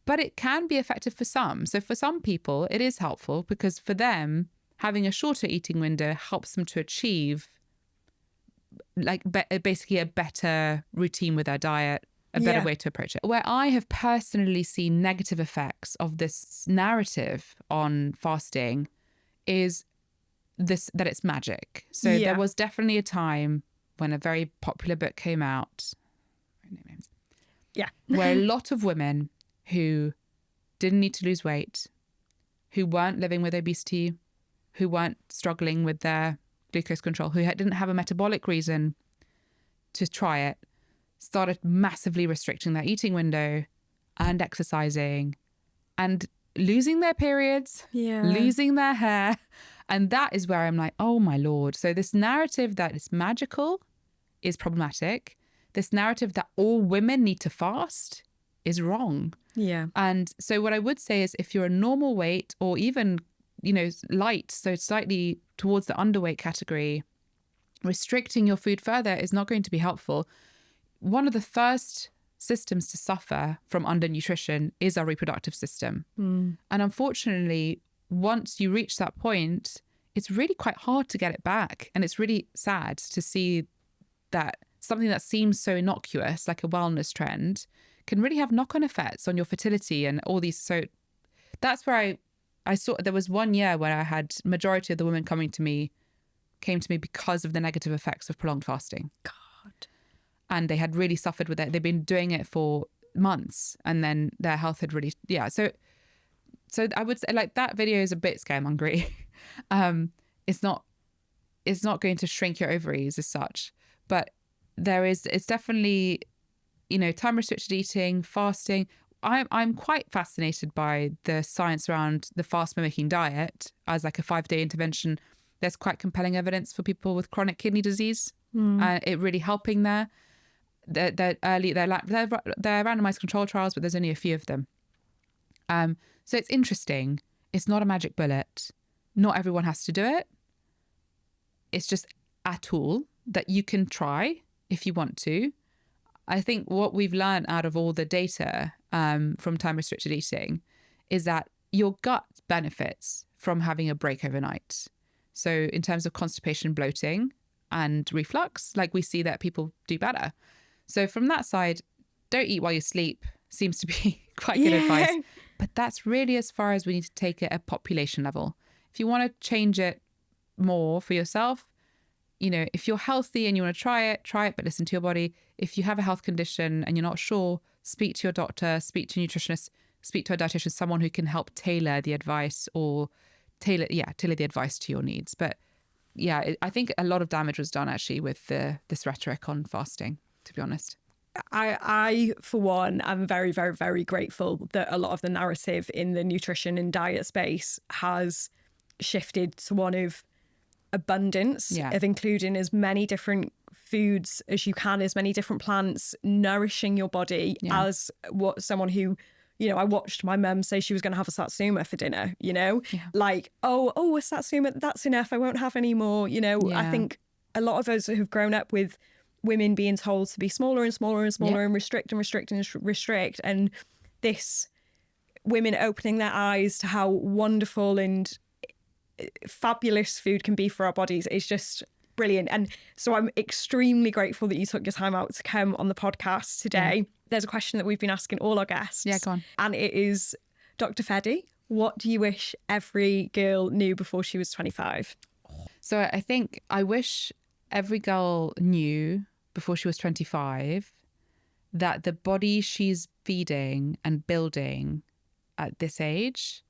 S1: but it can be effective for some. So for some people, it is helpful because for them, having a shorter eating window helps them to achieve basically a better routine with their diet, a better way to approach it. Where I have personally seen negative effects of this narrative on fasting is that it's magic. So there was definitely a time when a very popular book came out, where a lot of women who didn't need to lose weight, who weren't living with obesity, who weren't struggling with their glucose control, who didn't have a metabolic reason to try it, started massively restricting their eating window and exercising and losing their periods, losing their hair. And that is where I'm like, oh my Lord. So this narrative that is magical is problematic. This narrative that all women need to fast is wrong.
S2: Yeah.
S1: And so what I would say is if you're a normal weight or even, light, so slightly towards the underweight category, restricting your food further is not going to be helpful. One of the first systems to suffer from undernutrition is our reproductive system. And unfortunately, once you reach that point, it's really quite hard to get it back. And it's really sad to see that something that seems so innocuous, like a wellness trend, can really have knock-on effects on your fertility and all these. So that's where I saw there was one year where I had majority of the women came to me because of the negative effects of prolonged fasting.
S2: God.
S1: And they had really suffered with it. They've been doing it for months and then their health had really, So I would say that video is a bit scaremongery. It's not going to shrink your ovaries as such, but it's definitely time restricted eating, fasting. I'm quite fascinated by the science around the fast mimicking diet as like a 5-day intervention. There's quite compelling evidence for people with chronic kidney disease. It really helping there. They're randomized control trials, but there's only a few of them. So it's interesting. It's not a magic bullet. Not everyone has to do it. It's just a tool that you can try if you want to. I think what we've learned out of all the data from time restricted eating is that your gut benefits from having a break overnight. So in terms of constipation, bloating and reflux, like we see that people do better. So from that side, don't eat while you sleep seems to be quite good advice. But that's really as far as we need to take it at population level. If you want to change it more for yourself, if you're healthy and you want to try it, but listen to your body. If you have a health condition and you're not sure, speak to your doctor, speak to a nutritionist, speak to a dietitian, someone who can help tailor the advice or tailor the advice to your needs. But yeah, I think a lot of damage was done actually with this rhetoric on fasting, to be honest.
S2: I, for one, am very, very, very grateful that a lot of the narrative in the nutrition and diet space has shifted to one of abundance, of including as many different foods as you can, as many different plants, nourishing your body as what someone who, I watched my mum say she was going to have a satsuma for dinner, like, a satsuma, that's enough. I won't have any more, I think a lot of us have grown up with women being told to be smaller and smaller and smaller and restrict and restrict and restrict. And this women opening their eyes to how wonderful and fabulous food can be for our bodies is just brilliant. And so I'm extremely grateful that you took your time out to come on the podcast today. There's a question that we've been asking all our guests.
S1: Yeah, go on.
S2: And it is, Dr. Fedi, what do you wish every girl knew before she was 25?
S1: So I think I wish every girl knew before she was 25 that the body she's feeding and building at this age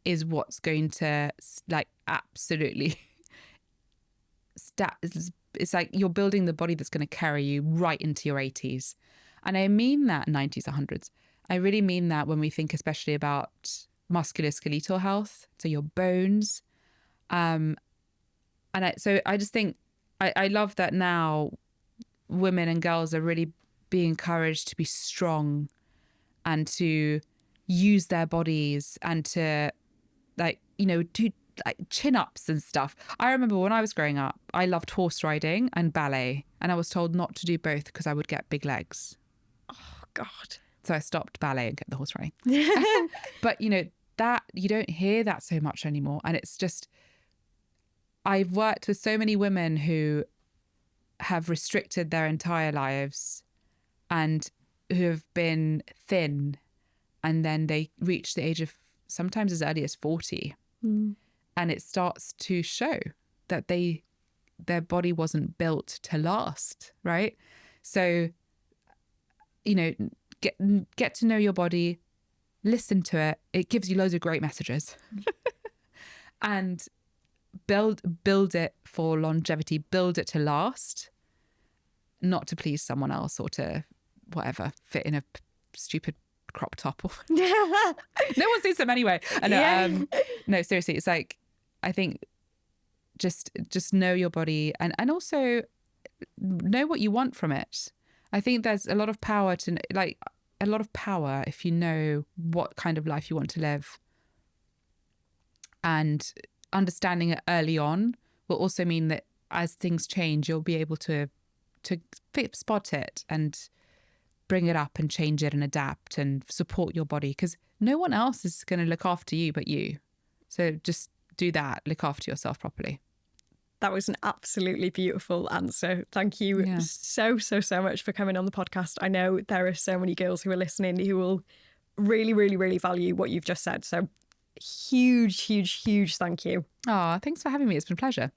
S1: is what's going to absolutely it's like you're building the body that's going to carry you right into your 80s. And I mean that 90s, 100s. I really mean that when we think especially about musculoskeletal health, so your bones. So I just think I love that now women and girls are really being encouraged to be strong and to use their bodies and to do chin-ups and stuff. I remember when I was growing up, I loved horse riding and ballet, and I was told not to do both because I would get big legs.
S2: Oh, God.
S1: So I stopped ballet and kept the horse riding. But, that you don't hear that so much anymore. And it's just, I've worked with so many women who have restricted their entire lives and who have been thin, and then they reach the age of sometimes as early as 40. And it starts to show that their body wasn't built to last, right? So, get to know your body, listen to it. It gives you loads of great messages. And build it for longevity, build it to last, not to please someone else or to whatever, fit in a stupid crop top. No one sees them anyway. And no, seriously, it's like, I think just know your body and also know what you want from it. I think there's a lot of power if you know what kind of life you want to live. And understanding it early on will also mean that as things change, you'll be able to spot it and bring it up and change it and adapt and support your body, because no one else is going to look after you but you. So just do that, look after yourself properly.
S2: That was an absolutely beautiful answer. Thank you so much for coming on the podcast. I know there are so many girls who are listening who will really, really, really value what you've just said. So huge thank you.
S1: Oh, thanks for having me. It's been a pleasure.